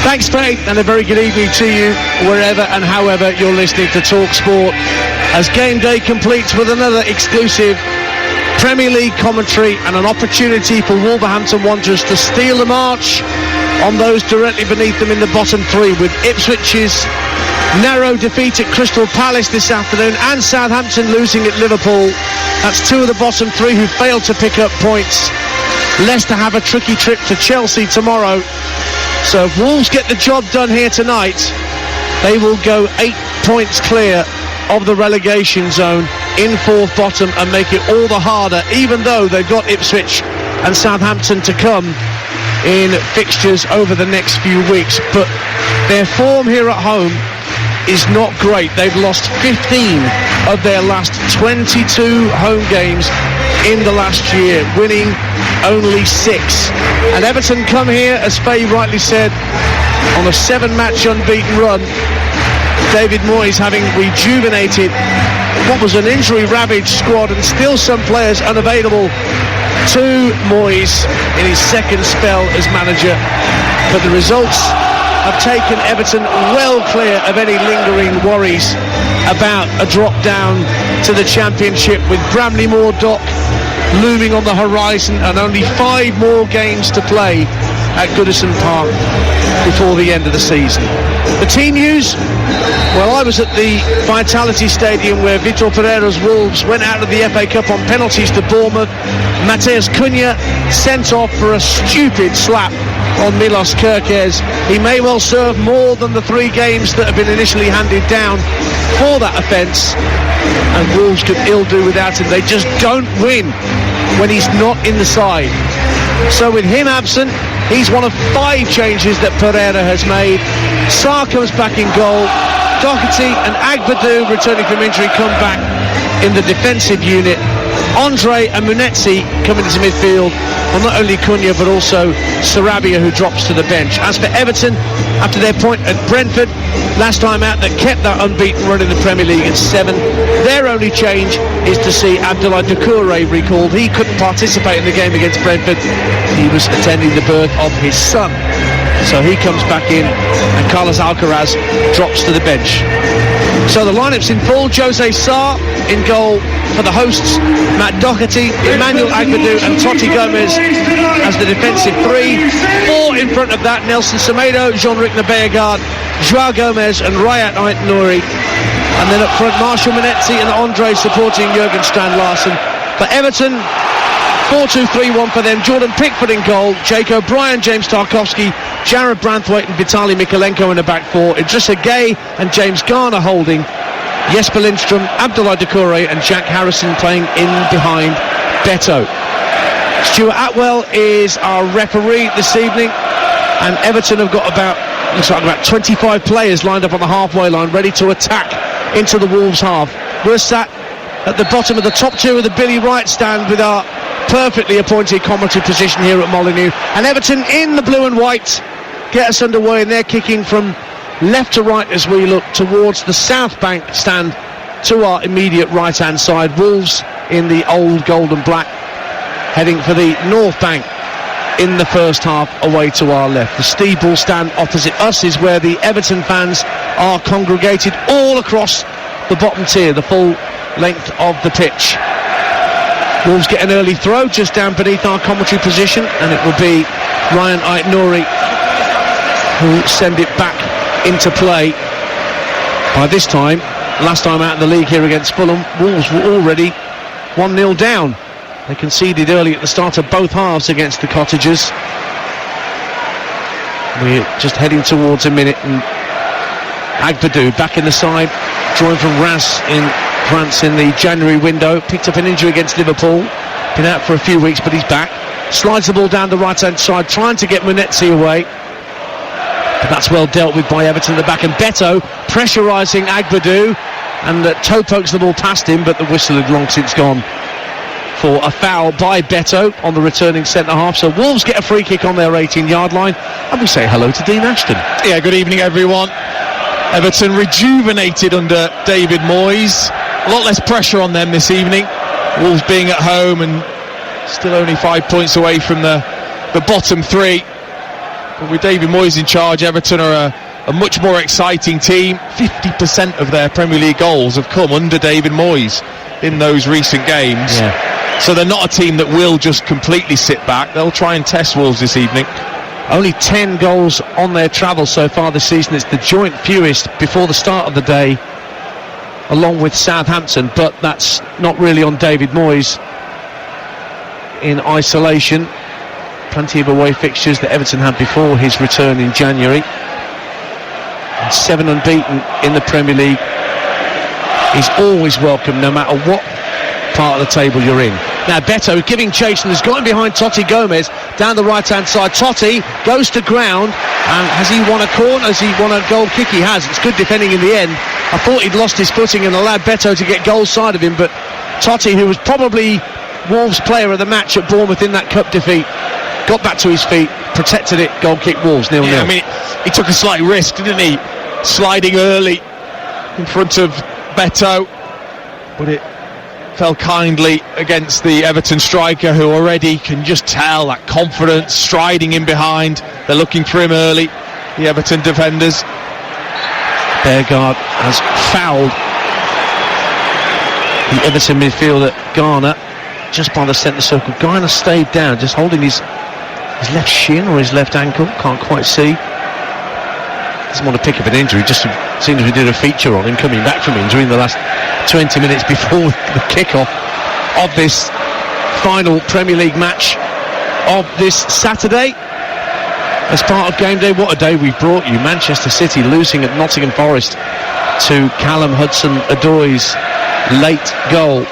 Thanks, Faith, and a very good evening to you wherever and however you're listening to Talk Sport, as game day completes with another exclusive Premier League commentary and an opportunity for Wolverhampton Wanderers to steal the march on those directly beneath them in the bottom three, with Ipswich's narrow defeat at Crystal Palace this afternoon and Southampton losing at Liverpool. That's two of the bottom three who failed to pick up points. Leicester have a tricky trip to Chelsea tomorrow. So if Wolves get the job done here tonight, they will go 8 points clear of the relegation zone in fourth bottom and make it all the harder, even though they've got Ipswich and Southampton to come in fixtures over the next few weeks. But their form here at home is not great. They've lost 15 of their last 22 home games in the last year, winning only 6. And Everton come here, as Faye rightly said, on a 7-match unbeaten run. David Moyes having rejuvenated what was an injury-ravaged squad, and still some players unavailable to Moyes in his second spell as manager. But the results have taken Everton well clear of any lingering worries about a drop down to the Championship, with Bramley-Moore Dock looming on the horizon and only 5 more games to play at Goodison Park before the end of the season. The team news, well, I was at the Vitality Stadium where Vitor Pereira's Wolves went out of the FA Cup on penalties to Bournemouth. Mateus Cunha sent off for a stupid slap on Milos Kerkez. He may well serve more than the 3 games that have been initially handed down for that offence, and Wolves could ill do without him. They just don't win when he's not in the side. So with him absent, he's one of 5 changes that Pereira has made. Sarr comes back in goal. Doherty and Agbadou, returning from injury, come back in the defensive unit. Andre and Munetsi coming into midfield, well, not only Cunha but also Sarabia, who drops to the bench. As for Everton, after their point at Brentford last time out, that kept that unbeaten run in the Premier League at 7, their only change is to see Abdoulaye Doucouré recalled. He couldn't participate in the game against Brentford. He was attending the birth of his son, so he comes back in, and Carlos Alcaraz drops to the bench. So the lineup's in full. Jose Sarr in goal for the hosts, Matt Doherty, Emmanuel Agbadou and Totti Gomez as the defensive 3. 4 in front of that: Nelson Semedo, Jean-Luc Nabeagard, Joao Gomez and Rayat Ait-Nouri. And then up front, Marshall Munetsi and Andre supporting Jurgen Strand-Larsen. For Everton, 4-2-3-1 for them. Jordan Pickford in goal, Jake O'Brien, James Tarkowski, Jared Branthwaite and Vitaly Mikalenko in the back 4. Idrissa Gueye and James Garner holding. Jesper Lindstrom, Abdoulaye Doucouré and Jack Harrison playing in behind Beto. Stuart Atwell is our referee this evening, and Everton have got about 25 players lined up on the halfway line, ready to attack into the Wolves half. We're sat at the bottom of the top 2 of the Billy Wright stand with our perfectly appointed commentary position here at Molineux, and Everton in the blue and white get us underway, and they're kicking from left to right as we look towards the South Bank stand to our immediate right hand side. Wolves in the old gold and black heading for the North Bank in the first half away to our left. The Steve Bull stand opposite us is where the Everton fans are congregated all across the bottom tier, the full length of the pitch. Wolves get an early throw just down beneath our commentary position, and it will be Ryan Ait-Nouri who send it back into play. By this time, last time out in the league here against Fulham, Wolves were already 1-0 down. They conceded early at the start of both halves against the Cottagers. We're just heading towards a minute, and Agbadou back in the side, drawing from Reims in France in the January window. Picked up an injury against Liverpool, been out for a few weeks, but he's back. Slides the ball down the right hand side, trying to get Munetsi away, but that's well dealt with by Everton at the back. And Beto pressurising Agbadou, and toe pokes the ball past him, but the whistle had long since gone for a foul by Beto on the returning centre half. So Wolves get a free kick on their 18-yard line, and we say hello to Dean Ashton. Yeah, good evening everyone. Everton rejuvenated under David Moyes. A lot less pressure on them this evening. Wolves being at home and still only 5 points away from the bottom 3. But with David Moyes in charge, Everton are a much more exciting team. 50% of their Premier League goals have come under David Moyes in those recent games. Yeah. So they're not a team that will just completely sit back. They'll try and test Wolves this evening. Only 10 goals on their travel so far this season. It's the joint fewest before the start of the day, along with Southampton, but that's not really on David Moyes in isolation. Plenty of away fixtures that Everton had before his return in January. And 7 unbeaten in the Premier League. He's always welcome, no matter what part of the table you're in. Now Beto giving chase and has got him behind Totti Gomez down the right hand side. Totti goes to ground, and has he won a corner? Has he won a goal kick? He has. It's good defending in the end. I thought he'd lost his footing and allowed Beto to get goal side of him, but Totti, who was probably Wolves player of the match at Bournemouth in that cup defeat, got back to his feet, protected it, goal kick Wolves 0-0. Yeah, I mean, he took a slight risk, didn't he? Sliding early in front of Beto, but it fell kindly against the Everton striker, who already can just tell that confidence, striding in behind. They're looking for him early, the Everton defenders. Beargard has fouled the Everton midfielder Garner just by the centre circle. Garner stayed down, just holding his left shin or his left ankle, can't quite see. Doesn't want to pick up an injury, just seems we did a feature on him coming back from injury in the last 20 minutes before the kick-off of this final Premier League match of this Saturday. As part of game day, what a day we've brought you. Manchester City losing at Nottingham Forest to Callum Hudson-Odoi's late goal.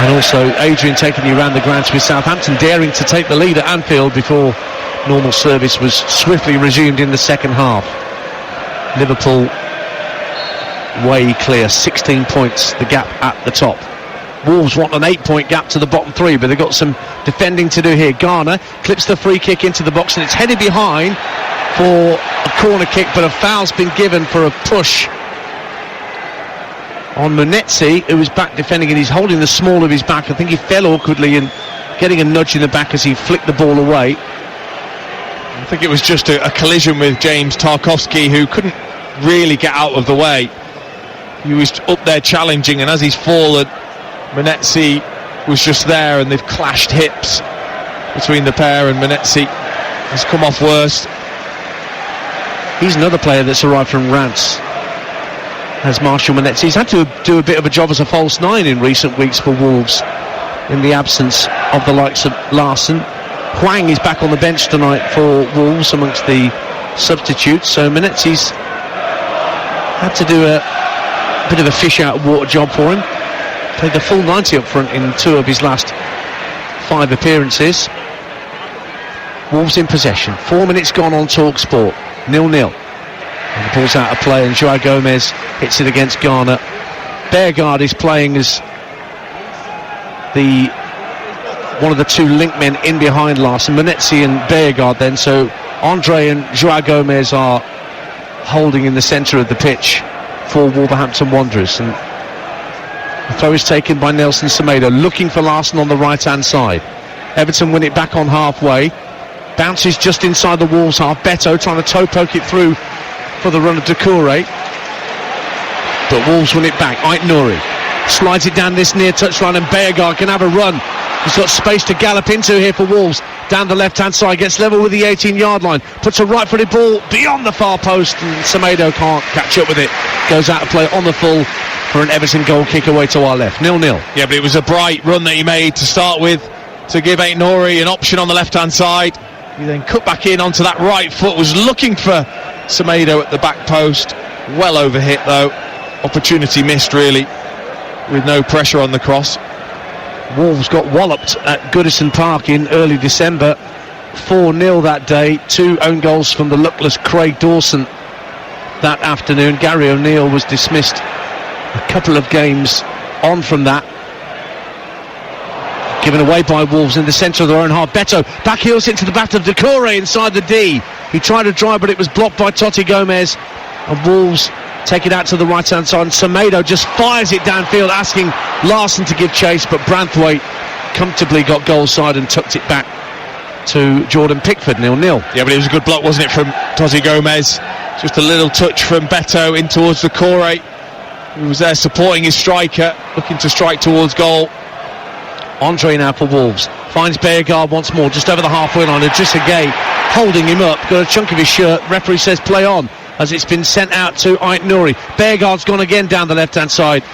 And also Adrian taking you around the grounds with Southampton daring to take the lead at Anfield before normal service was swiftly resumed in the second half. Liverpool way clear, 16 points the gap at the top. Wolves want an 8-point gap to the bottom three, but they've got some defending to do here. Garner clips the free kick into the box and it's headed behind for a corner kick, but a foul's been given for a push on Munetsi, who was back defending, and he's holding the small of his back. I think he fell awkwardly and getting a nudge in the back as he flicked the ball away. I think it was just a collision with James Tarkowski, who couldn't really get out of the way. He was up there challenging, and as he's fallen, Munetsi was just there, and they've clashed hips between the pair, and Munetsi has come off worst. He's another player that's arrived from Reims, as Marshall Munetsi. He's had to do a bit of a job as a false nine in recent weeks for Wolves, in the absence of the likes of Larsson. Hwang is back on the bench tonight for Wolves amongst the substitutes, so Munetsi's had to do a bit of a fish out of water job for him. Played the full 90 up front in 2 of his last 5 appearances. Wolves in possession, 4 minutes gone on TalkSport, 0-0. And the ball's out of play, and Joao Gomez hits it against Garner. Beargard is playing as one of the 2 link men in behind Larsson, Munetsi and Beargard then, so Andre and Joao Gomez are holding in the centre of the pitch for Wolverhampton Wanderers. And the throw is taken by Nelson Semedo, looking for Larsson on the right hand side. Everton win it back on halfway, bounces just inside the Wolves half. Beto trying to toe poke it through for the run of Doucouré, but Wolves win it back. Ait Nouri slides it down this near touchline, and Beargard can have a run. He's got space to gallop into here for Wolves. Down the left-hand side, gets level with the 18-yard line, puts a right-footed ball beyond the far post, and Semedo can't catch up with it. Goes out of play on the full for an Everton goal kick away to our left. 0-0. Yeah, but it was a bright run that he made to start with, to give Ait Nouri an option on the left-hand side. He then cut back in onto that right foot, was looking for Semedo at the back post. Well overhit though. Opportunity missed really, with no pressure on the cross. Wolves got walloped at Goodison Park in early December, 4-0 that day. 2 own goals from the luckless Craig Dawson that afternoon. Gary O'Neill was dismissed a couple of games on from that. Given away by Wolves in the centre of their own half. Beto back heels into the back of Doucouré inside the D. He tried to drive, but it was blocked by Totti Gomez, and Wolves take it out to the right hand side, and Semedo just fires it downfield, asking Larsson to give chase, but Branthwaite comfortably got goal side and tucked it back to Jordan Pickford, 0-0. Yeah, but it was a good block, wasn't it, from Totti Gomez? Just a little touch from Beto in towards Doucouré, who was there supporting his striker, looking to strike towards goal. Andre now for Wolves. Finds Beargard once more, just over the halfway line. Idrissa Gueye holding him up, got a chunk of his shirt. Referee says play on, as it's been sent out to Ait Nouri. Beargard's gone again down the left-hand side,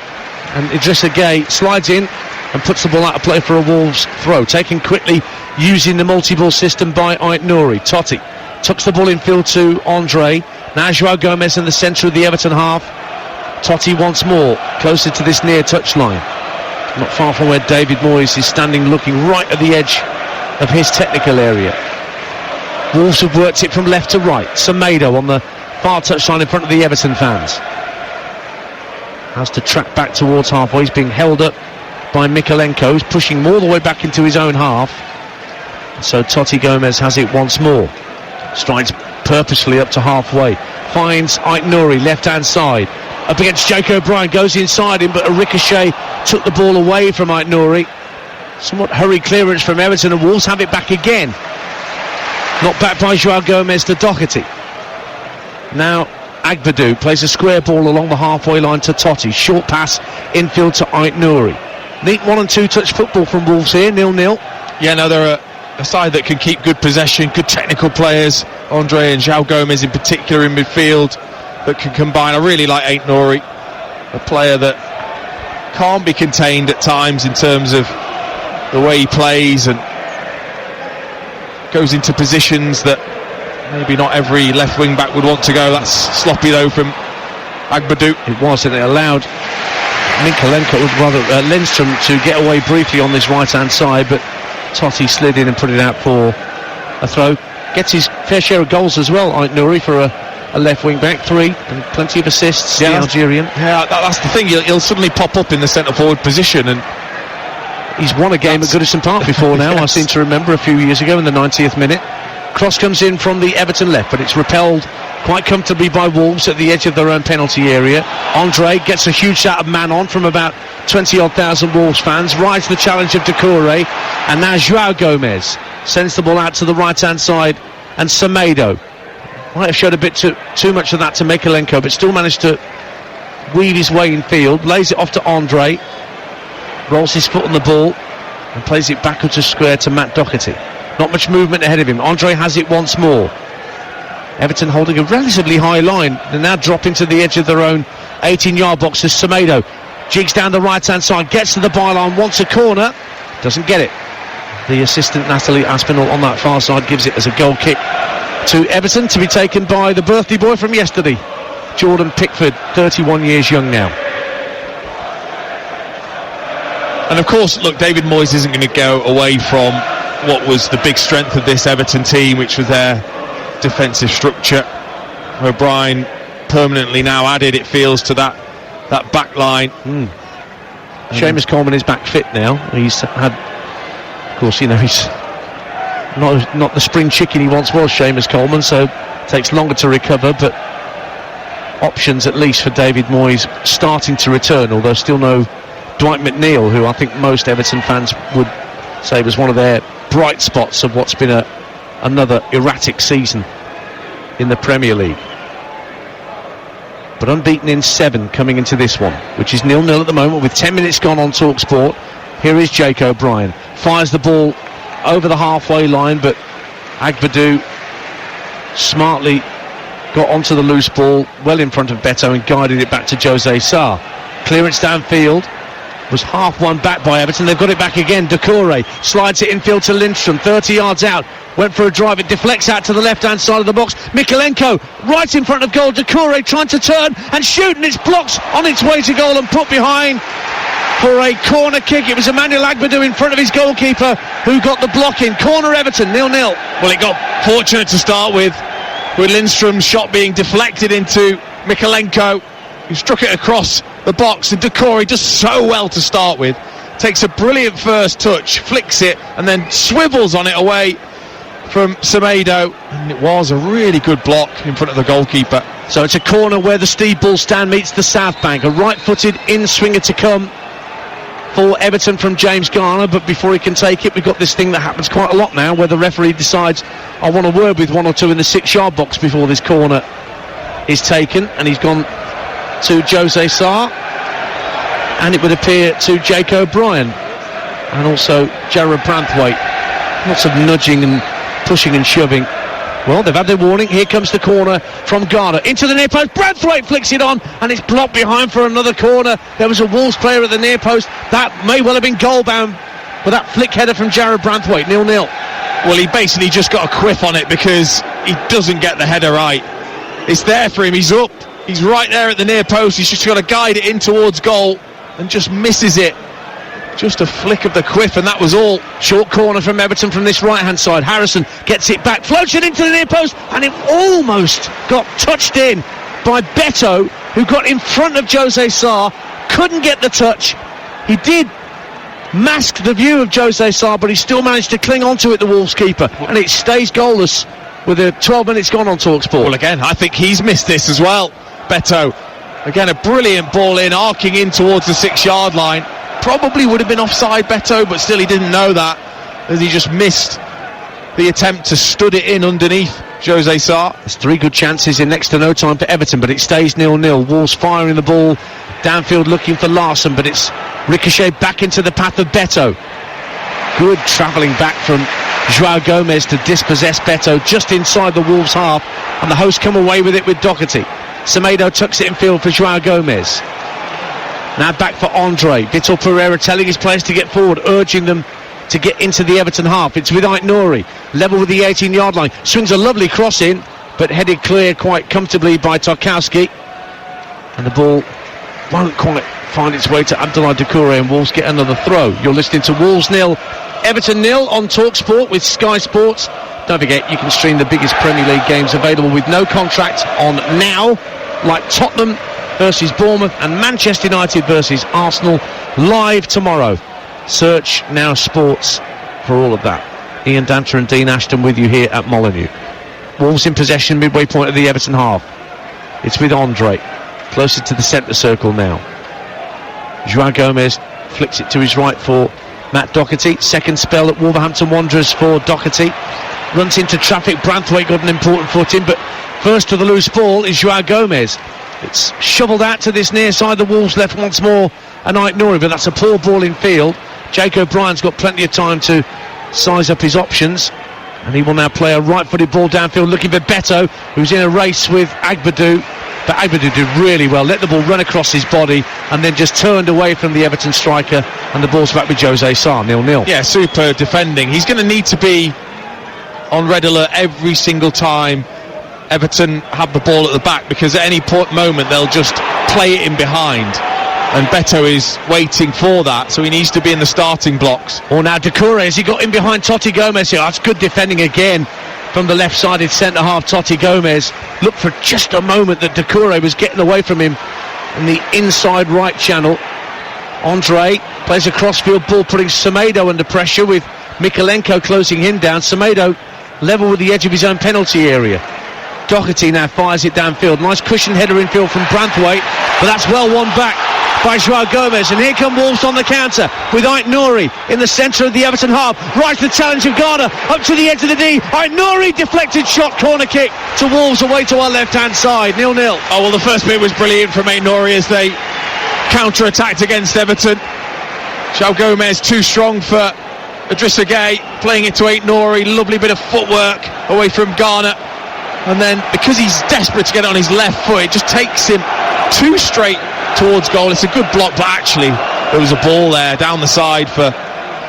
and Idrissa Gueye slides in and puts the ball out of play for a Wolves throw. Taken quickly, using the multi-ball system by Ait Nouri. Totti tucks the ball in field to Andre. Now João Gomez in the centre of the Everton half. Totti once more, closer to this near touchline. Not far from where David Moyes is standing, looking right at the edge of his technical area. Wolves have worked it from left to right. Semedo on the far touchline in front of the Everton fans. Has to track back towards halfway. He's being held up by Mikalenko, who's pushing more the way back into his own half. So Totti Gomez has it once more. Strides purposefully up to halfway. Finds Ait Nouri, left-hand side. Up against Jake O'Brien, goes inside him, but a ricochet took the ball away from Ait Nouri. Somewhat hurried clearance from Everton, and Wolves have it back again. Knocked back by João Gomez to Doherty. Now Agbadou plays a square ball along the halfway line to Totti. Short pass infield to Ait Nouri. Neat 1 and 2 touch football from Wolves here, 0-0. Yeah, no, they're a side that can keep good possession, good technical players. Andre and João Gomez in particular in midfield that can combine. I really like Ait Nouri, a player that can't be contained at times in terms of the way he plays, and goes into positions that maybe not every left wing back would want to go. That's sloppy though from Agbadou. It was, and it allowed Mikalenko, rather Lindstrom, to get away briefly on this right hand side, but Totti slid in and put it out for a throw. Gets his fair share of goals as well, Ait Nouri, for a left wing back. 3, and plenty of assists. Yeah, the Algerian. Yeah, that's the thing. He'll suddenly pop up in the centre forward position, and he's won a game at Goodison Park before now. Yes. I seem to remember a few years ago in the 90th minute. Cross comes in from the Everton left, but it's repelled quite comfortably by Wolves at the edge of their own penalty area. Andre gets a huge shot of man on from about 20-odd thousand Wolves fans, rides the challenge of Doucouré, and now João Gomez sends the ball out to the right-hand side, and Semedo might have showed a bit too much of that to Mikalenko, but still managed to weave his way in field, lays it off to Andre, rolls his foot on the ball, and plays it backwards to square to Matt Doherty. Not much movement ahead of him. Andre has it once more. Everton holding a relatively high line. They now drop into the edge of their own 18-yard box as Semedo jigs down the right-hand side, gets to the byline, wants a corner, doesn't get it. The assistant Nathalie Aspinall on that far side gives it as a goal kick to Everton, to be taken by the birthday boy from yesterday, Jordan Pickford, 31 years young now. And of course, look, David Moyes isn't going to go away from what was the big strength of this Everton team, which was their defensive structure. O'Brien permanently now added, it feels, to that back line. Seamus Coleman is back fit now. He's had, of course, you know, he's not the spring chicken he once was, Seamus Coleman, so takes longer to recover, but options at least for David Moyes starting to return, although still no Dwight McNeil, who I think most Everton fans would say was one of their bright spots of what's been another erratic season in the Premier League. But unbeaten in 7 coming into this one, which is 0-0 at the moment with 10 minutes gone on TalkSport. Here is Jake O'Brien, fires the ball over the halfway line, but Agbadou smartly got onto the loose ball well in front of Beto and guided it back to Jose Sarr. Clearance downfield was half won back by Everton. They've got it back again. Doucouré slides it infield to Lindstrom, 30 yards out, went for a drive, it deflects out to the left hand side of the box. Mikalenko right in front of goal. Doucouré trying to turn and shoot, and it's blocked on its way to goal and put behind for a corner kick. It was Emmanuel Agbadou in front of his goalkeeper who got the block in. Corner Everton, 0-0. Well, it got fortunate to start with Lindstrom's shot being deflected into Mikalenko, who struck it across the box, and Doucouré does so well to start with. Takes a brilliant first touch, flicks it, and then swivels on it away from Semedo, and it was a really good block in front of the goalkeeper. So it's a corner where the Steve Bull stand meets the South Bank. A right-footed in-swinger to come for Everton from James Garner, but before he can take it, we've got this thing that happens quite a lot now, where the referee decides, I want a word with one or two in the 6-yard box before this corner is taken, and he's gone to Jose Sarr, and it would appear to Jake O'Brien, and also Jarrod Branthwaite. Lots of nudging and pushing and shoving. Well, they've had their warning. Here comes the corner from Garner. Into the near post. Branthwaite flicks it on, and it's blocked behind for another corner. There was a Wolves player at the near post. That may well have been goal-bound, but that flick header from Jarrod Branthwaite, 0-0. Well, he basically just got a quiff on it because he doesn't get the header right. It's there for him. He's up. He's right there at the near post. He's just got to guide it in towards goal and just misses it. Just a flick of the quiff, and that was all. Short corner from Everton from this right-hand side. Harrison gets it back, floats it into the near post, and it almost got touched in by Beto, who got in front of Jose Sarr, couldn't get the touch. He did mask the view of Jose Sarr, but he still managed to cling onto it, the Wolves keeper, and it stays goalless with 12 minutes gone on TalkSport. Well, again, I think he's missed this as well, Beto. Again, a brilliant ball in, arcing in towards the 6-yard line. Probably would have been offside, Beto, but still he didn't know that, as he just missed the attempt to stud it in underneath Jose Sarr. There's 3 good chances in next to no time for Everton, but it stays 0-0. Wolves firing the ball downfield looking for Larson, but it's ricocheted back into the path of Beto. Good travelling back from João Gomez to dispossess Beto just inside the Wolves half, and the hosts come away with it with Doherty. Semedo tucks it in field for João Gomez. Now back for Andre. Vitor Pereira telling his players to get forward, urging them to get into the Everton half. It's with Aït-Nouri, level with the 18-yard line. Swings a lovely cross in, but headed clear quite comfortably by Tarkowski. And the ball won't quite find its way to Abdoulaye Doucouré, and Wolves get another throw. You're listening to Wolves 0, Everton 0 on TalkSport with Sky Sports. Don't forget, you can stream the biggest Premier League games available with no contract on now, like Tottenham versus Bournemouth and Manchester United versus Arsenal, live tomorrow. Search Now Sports for all of that. Ian Danter and Dean Ashton with you here at Molineux. Wolves in possession midway point of the Everton half. It's with Andre, closer to the centre circle now. João Gomez flicks it to his right for Matt Doherty. Second spell at Wolverhampton Wanderers for Doherty. Runs into traffic. Branthwaite got an important foot in, but first to the loose ball is João Gomez. It's shovelled out to this near side. The Wolves left once more and Aït-Nouri, but that's a poor ball in field. Jake O'Brien's got plenty of time to size up his options, and he will now play a right-footed ball downfield looking for Beto, who's in a race with Agbadou, but Agbadou did really well, let the ball run across his body and then just turned away from the Everton striker, and the ball's back with Jose Sarr, 0-0. Yeah, super defending. He's going to need to be on red alert every single time Everton have the ball at the back, because at any moment they'll just play it in behind, and Beto is waiting for that, so he needs to be in the starting blocks. Or now Doucouré, has he got in behind Totti Gomez here? That's good defending again from the left-sided centre-half Totti Gomez. Looked for just a moment that Doucouré was getting away from him in the inside right channel. Andre plays a crossfield ball, putting Semedo under pressure, with Mikalenko closing him down. Semedo level with the edge of his own penalty area. Doherty now fires it downfield. Nice cushion header infield from Branthwaite, but that's well won back by João Gomez. And here come Wolves on the counter with Aït-Nouri in the centre of the Everton half. Right to the challenge of Garner, up to the edge of the D. Aït-Nouri deflected shot, corner kick to Wolves away to our left-hand side, 0-0. Oh, well, the first bit was brilliant from Aït-Nouri as they counter-attacked against Everton. João Gomez too strong for Idrissa Gueye, playing it to Aït-Nouri. Lovely bit of footwork away from Garner. And then, because he's desperate to get on his left foot, it just takes him too straight towards goal. It's a good block, but actually there was a ball there down the side for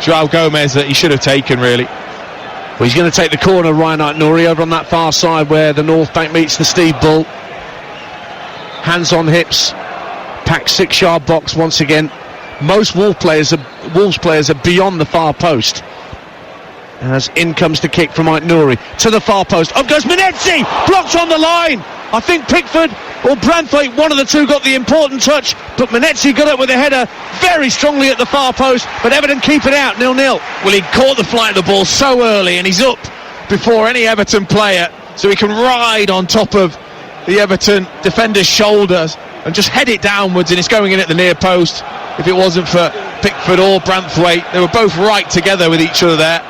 João Gomez that he should have taken, really. Well, he's going to take the corner, Ryan Aït-Nouri, over on that far side where the North Bank meets the Steve Bull. Hands on hips, packed 6-yard box once again. Most Wolves players are beyond the far post. As in comes the kick from Aït-Nouri to the far post. Up goes Menezzi, blocked on the line. I think Pickford or Branthwaite, one of the two, got the important touch, but Menezzi got up with a header very strongly at the far post, but Everton keep it out, 0-0. Well, he caught the flight of the ball so early, and he's up before any Everton player, so he can ride on top of the Everton defender's shoulders and just head it downwards, and it's going in at the near post. If it wasn't for Pickford or Branthwaite, they were both right together with each other there.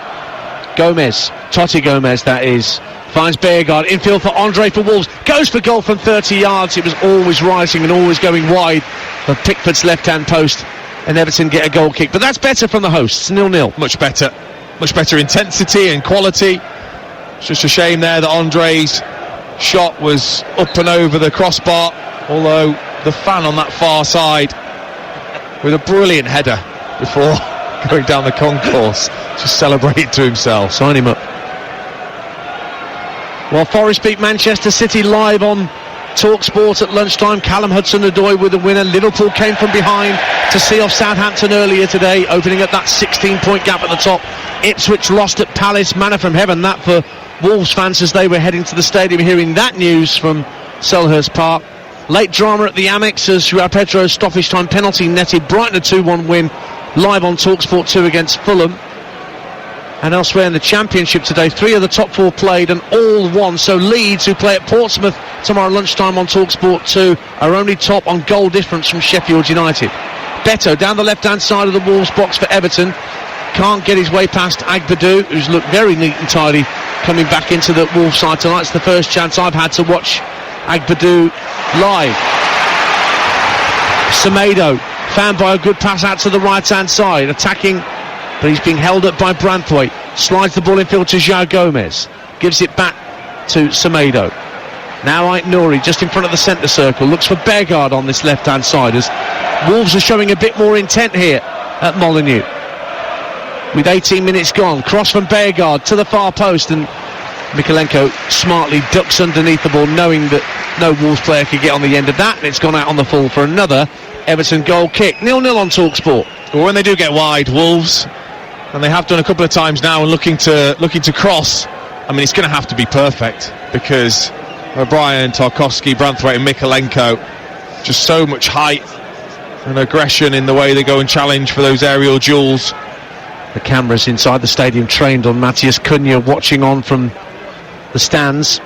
Gomez, Totti Gomez that is, finds Beargard, infield for Andre for Wolves, goes for goal from 30 yards. It was always rising and always going wide for Pickford's left-hand post, and Everton get a goal kick. But that's better from the hosts, 0-0. Much better intensity and quality. It's just a shame there that Andre's shot was up and over the crossbar, although the fan on that far side with a brilliant header before going down the concourse just celebrated to himself. Sign him up. Well, Forest beat Manchester City live on TalkSport at lunchtime. Callum Hudson-Odoi with the winner. Liverpool came from behind to see off Southampton earlier today, opening up that 16-point gap at the top. Ipswich lost at Palace. Manna from heaven, that for Wolves fans as they were heading to the stadium hearing that news from Selhurst Park. Late drama at the Amex as Joao Pedro's stoppage time penalty netted Brighton a 2-1 win live on TalkSport 2 against Fulham. And elsewhere in the Championship today, 3 of the top 4 played and all won. So Leeds, who play at Portsmouth tomorrow lunchtime on TalkSport 2, are only top on goal difference from Sheffield United. Beto down the left-hand side of the Wolves box for Everton. Can't get his way past Agbadou, who's looked very neat and tidy coming back into the Wolves side tonight. It's the first chance I've had to watch Agbadou live. Semedo found by a good pass out to the right-hand side, attacking, but he's being held up by Branthwaite. Slides the ball infield to Joao Gomez, gives it back to Semedo. Now Ait Nouri just in front of the centre circle, looks for Beargard on this left-hand side as Wolves are showing a bit more intent here at Molineux. With 18 minutes gone, cross from Beargard to the far post, and Mikalenko smartly ducks underneath the ball, knowing that no Wolves player could get on the end of that, and it's gone out on the full for another Everton goal kick. 0-0 on TalkSport. Well, when they do get wide, Wolves, and they have done a couple of times now, and looking to cross, I mean, it's going to have to be perfect, because O'Brien, Tarkowski, Branthwaite and Mikalenko, just so much height and aggression in the way they go and challenge for those aerial duels. The cameras inside the stadium trained on Matthias Cunha, watching on from the stands,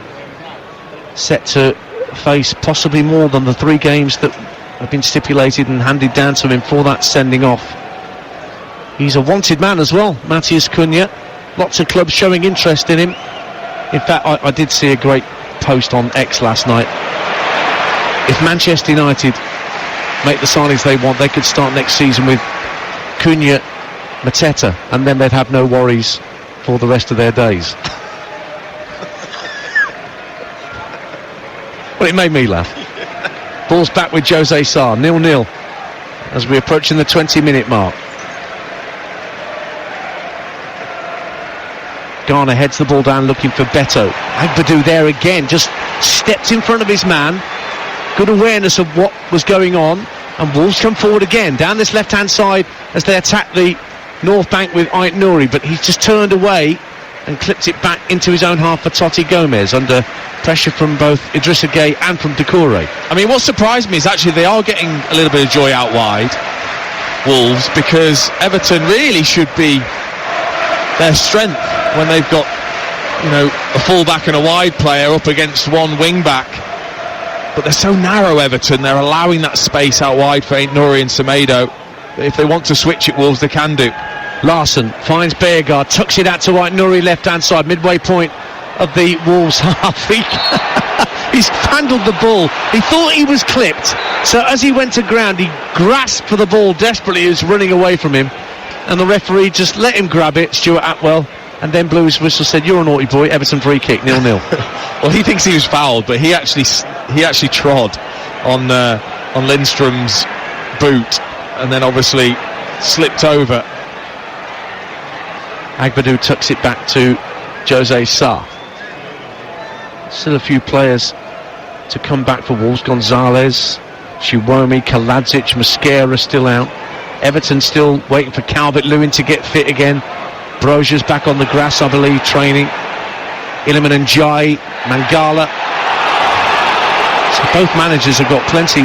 set to face possibly more than the 3 games that have been stipulated and handed down to him for that sending off. He's a wanted man as well, Matthias Cunha. Lots of clubs showing interest in him. In fact, I did see a great post on X last night. If Manchester United make the signings they want, they could start next season with Cunha, Mateta, and then they'd have no worries for the rest of their days. Well, it made me laugh. Ball's back with Jose Sarr, 0-0 as we approach in the 20-minute mark. Garner heads the ball down looking for Beto. Agbadou there again, just stepped in front of his man. Good awareness of what was going on, and Wolves come forward again down this left-hand side as they attack the North Bank with Ait Nouri, but he's just turned away and clipped it back into his own half for Totti Gomez under pressure from both Idrissa Gueye and from Doucouré. I mean, what surprised me is actually they are getting a little bit of joy out wide, Wolves, because Everton really should be their strength when they've got, you know, a full-back and a wide player up against one wing-back. But they're so narrow, Everton, they're allowing that space out wide for Ait Nouri and Semedo. If they want to switch it, Wolves, they can do. Larson finds Beargard, tucks it out to Ait Nouri left-hand side, midway point of the Wolves half. He's handled the ball. He thought he was clipped, so as he went to ground, he grasped for the ball desperately. He was running away from him, and the referee just let him grab it, Stuart Atwell, and then blew his whistle, said, "You're a naughty boy." Everton free kick, 0-0. Well, he thinks he was fouled, but he actually trod on Lindstrom's boot, and then obviously slipped over. Agbadou tucks it back to Jose Sarr. Still a few players to come back for Wolves. Gonzalez, Chiwomi, Kaladzic, Mosquera still out. Everton still waiting for Calvert-Lewin to get fit again. Brozier's back on the grass, I believe, training. Iliman and Jai, Mangala. So both managers have got plenty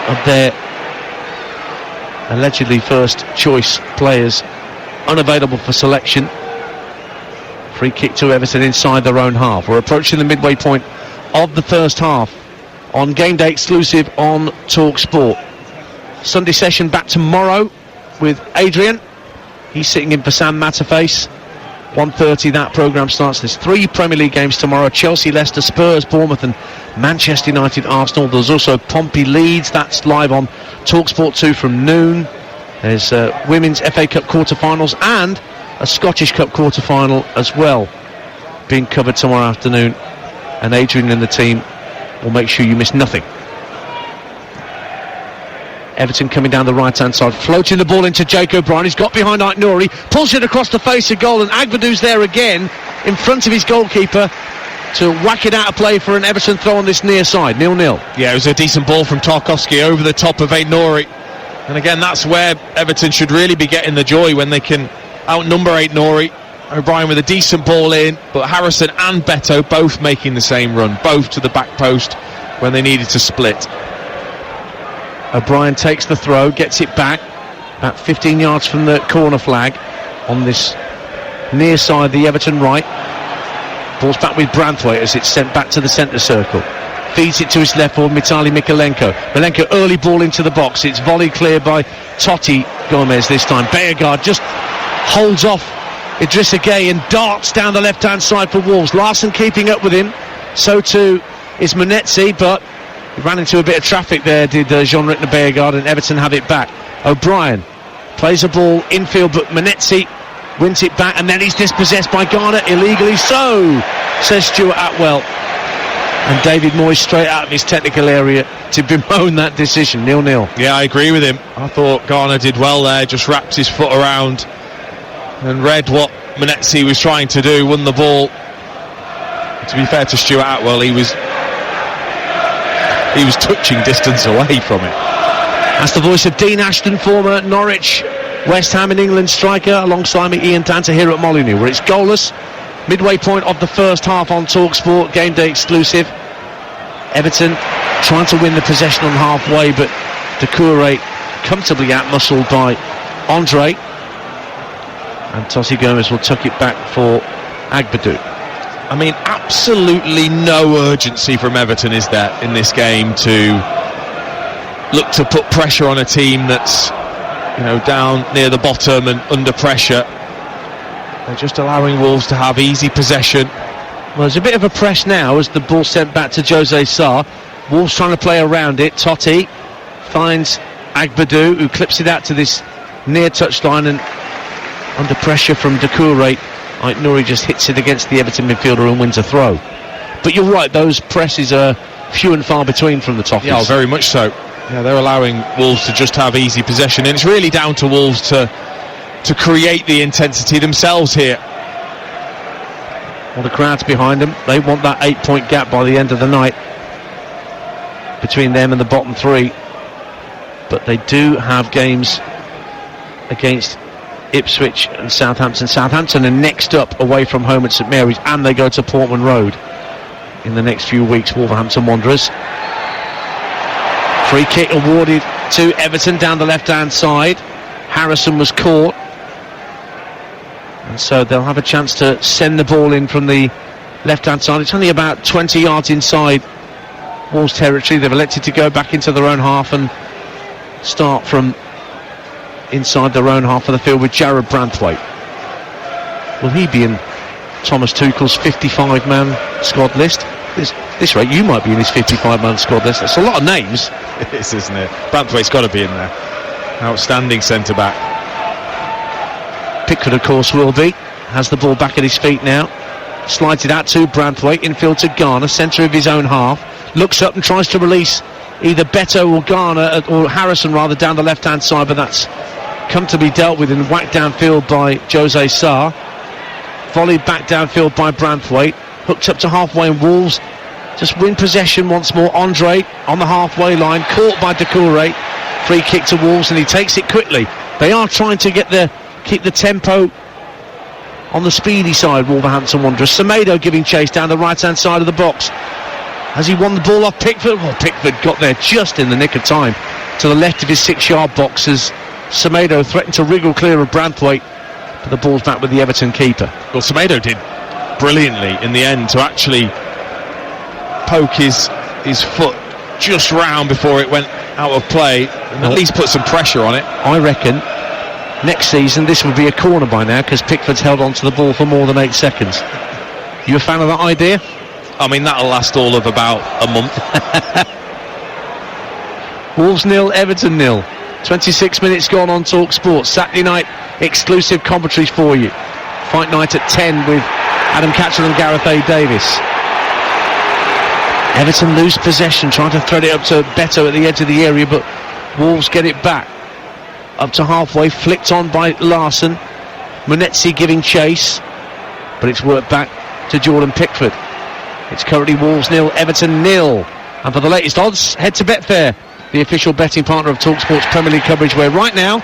of their allegedly first choice players unavailable for selection. Free kick to Everton inside their own half. We're approaching the midway point of the first half on Game Day exclusive on Talk Sport. Sunday session back tomorrow with Adrian. He's sitting in for Sam Matterface. 1:30 that programme starts. There's 3 Premier League games tomorrow: Chelsea, Leicester, Spurs, Bournemouth and Manchester United, Arsenal. There's also Pompey Leeds. That's live on TalkSport 2 from noon. There's Women's FA Cup quarter-finals and a Scottish Cup quarter-final as well being covered tomorrow afternoon, and Adrian and the team will make sure you miss nothing. Everton coming down the right-hand side, floating the ball into Jake O'Brien. He's got behind Ait-Nouri, pulls it across the face of goal, and Agbadou's there again in front of his goalkeeper to whack it out of play for an Everton throw on this near side. 0-0. Yeah, it was a decent ball from Tarkowski over the top of Ait-Nouri. And again, that's where Everton should really be getting the joy, when they can outnumber Ait-Nouri. O'Brien with a decent ball in, but Harrison and Beto both making the same run, both to the back post when they needed to split. O'Brien takes the throw, gets it back about 15 yards from the corner flag on this near side, the Everton right. Ball's back with Branthwaite as it's sent back to the centre circle. Feeds it to his left forward, Vitaly Mikolenko. Mikolenko, early ball into the box. It's volleyed clear by Totti Gomez this time. Beagard just holds off Idrissa Gueye and darts down the left-hand side for Wolves. Larson keeping up with him. So too is Manetzi, but he ran into a bit of traffic there, did Jean-Rittner Beagard, and Everton have it back. O'Brien plays a ball infield, but Manetzi wins it back, and then he's dispossessed by Garner illegally. So, says Stuart Atwell. And David Moyes straight out of his technical area to bemoan that decision. 0-0. Yeah, I agree with him. I thought Garner did well there, just wrapped his foot around and read what Manetzi was trying to do, won the ball. To be fair to Stuart Atwell, he was touching distance away from it. That's the voice of Dean Ashton, former Norwich, West Ham and England striker, alongside me Ian Tanter here at Molineux, where it's goalless. Midway point of the first half on TalkSport, Game Day exclusive. Everton trying to win the possession on halfway, but Doucouré comfortably outmuscled by Andre. And Totti Gomez will tuck it back for Agbadou. I mean, absolutely no urgency from Everton is there in this game to look to put pressure on a team that's, down near the bottom and under pressure. They're just allowing Wolves to have easy possession. Well, there's a bit of a press now as the ball sent back to Jose Sarr. Wolves trying to play around it. Totti finds Agbadou, who clips it out to this near touchline, and under pressure from Doucouré, Ait-Nouri just hits it against the Everton midfielder and wins a throw. But you're right, those presses are few and far between from the Toffees. Yeah, very much so. Yeah, they're allowing Wolves to just have easy possession, and it's really down to Wolves to create the intensity themselves here. Well, the crowd's behind them. They want that 8-point gap by the end of the night between them and the bottom 3. But they do have games against Ipswich and Southampton. Southampton are next up away from home at St Mary's, and they go to Portman Road in the next few weeks, Wolverhampton Wanderers. Free kick awarded to Everton down the left-hand side. Harrison was caught, and so they'll have a chance to send the ball in from the left-hand side. It's only about 20 yards inside Wolves territory. They've elected to go back into their own half and start from inside their own half of the field with Jared Branthwaite. Will he be in Thomas Tuchel's 55-man squad list? This rate, you might be in his 55-man squad list. That's a lot of names. It is, isn't it? Branthwaite's got to be in there. Outstanding centre-back. Pickford, of course, will be. Has the ball back at his feet now. Slides it out to Branthwaite. Infield to Garner, centre of his own half. Looks up and tries to release either Beto or Garner, or Harrison rather, down the left-hand side, but that's come to be dealt with and whacked downfield by Jose Sarr. Volleyed back downfield by Branthwaite. Hooked up to halfway, and Wolves just win possession once more. Andre on the halfway line, caught by Doucouré. Free kick to Wolves, and he takes it quickly. They are trying to keep the tempo on the speedy side, Wolverhampton Wanderers. Semedo giving chase down the right-hand side of the box. Has he won the ball off Pickford? Well, Pickford got there just in the nick of time to the left of his 6-yard box as Semedo threatened to wriggle clear of Branthwaite, but the ball's back with the Everton keeper. Well, Semedo did brilliantly in the end to actually poke his foot just round before it went out of play and at least put some pressure on it. I reckon next season this would be a corner by now, because Pickford's held on to the ball for more than 8 seconds. You a fan of that idea? I mean, that'll last all of about a month. Wolves 0, Everton 0. 26 minutes gone on Talk Sport. Saturday night exclusive commentaries for you. Fight night at 10 with Adam Catchell and Gareth A. Davis. Everton lose possession, trying to thread it up to Beto at the edge of the area, but Wolves get it back. Up to halfway, flicked on by Larson. Munetsi giving chase, but it's worked back to Jordan Pickford. It's currently Wolves 0, Everton 0. And for the latest odds, head to Betfair, the official betting partner of TalkSport's Premier League coverage, where right now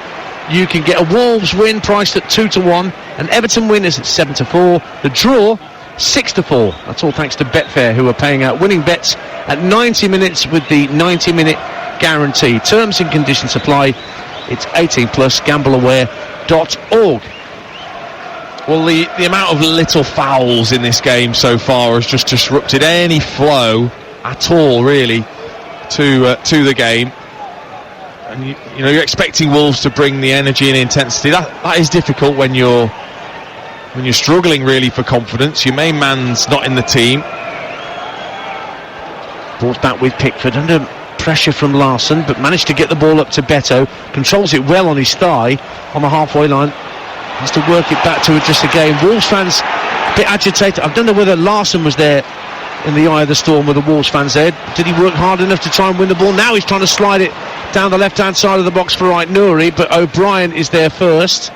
you can get a Wolves win priced at 2-1, an Everton win is at 7-4, the draw 6-4. That's all thanks to Betfair, who are paying out winning bets at 90 minutes with the 90-minute guarantee. Terms and conditions apply. It's 18+, gambleaware.org. Well, the amount of little fouls in this game so far has just disrupted any flow at all, really, to the game. And you know, you're expecting Wolves to bring the energy and intensity. That is difficult when you're struggling really for confidence. Your main man's not in the team. Ball's back with Pickford under pressure from Larson, but managed to get the ball up to Beto. Controls it well on his thigh on the halfway line. Has to work it back to just a game. Wolves fans a bit agitated. I don't know whether Larson was there in the eye of the storm with the Wolves fans there. Did he work hard enough to try and win the ball? Now he's trying to slide it down the left-hand side of the box for Nouri, but O'Brien is there first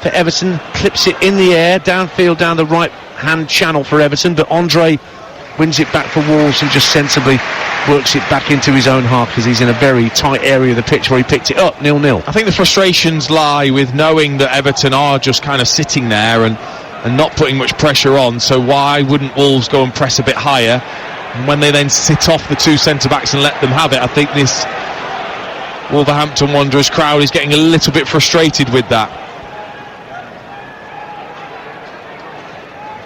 for Everton. Clips it in the air, downfield down the right-hand channel for Everton, but Andre wins it back for Wolves and just sensibly works it back into his own half, because he's in a very tight area of the pitch where he picked it up, 0-0. I think the frustrations lie with knowing that Everton are just kind of sitting there and not putting much pressure on, so why wouldn't Wolves go and press a bit higher? And when they then sit off the two centre-backs and let them have it, I think this Wolverhampton Wanderers crowd is getting a little bit frustrated with that.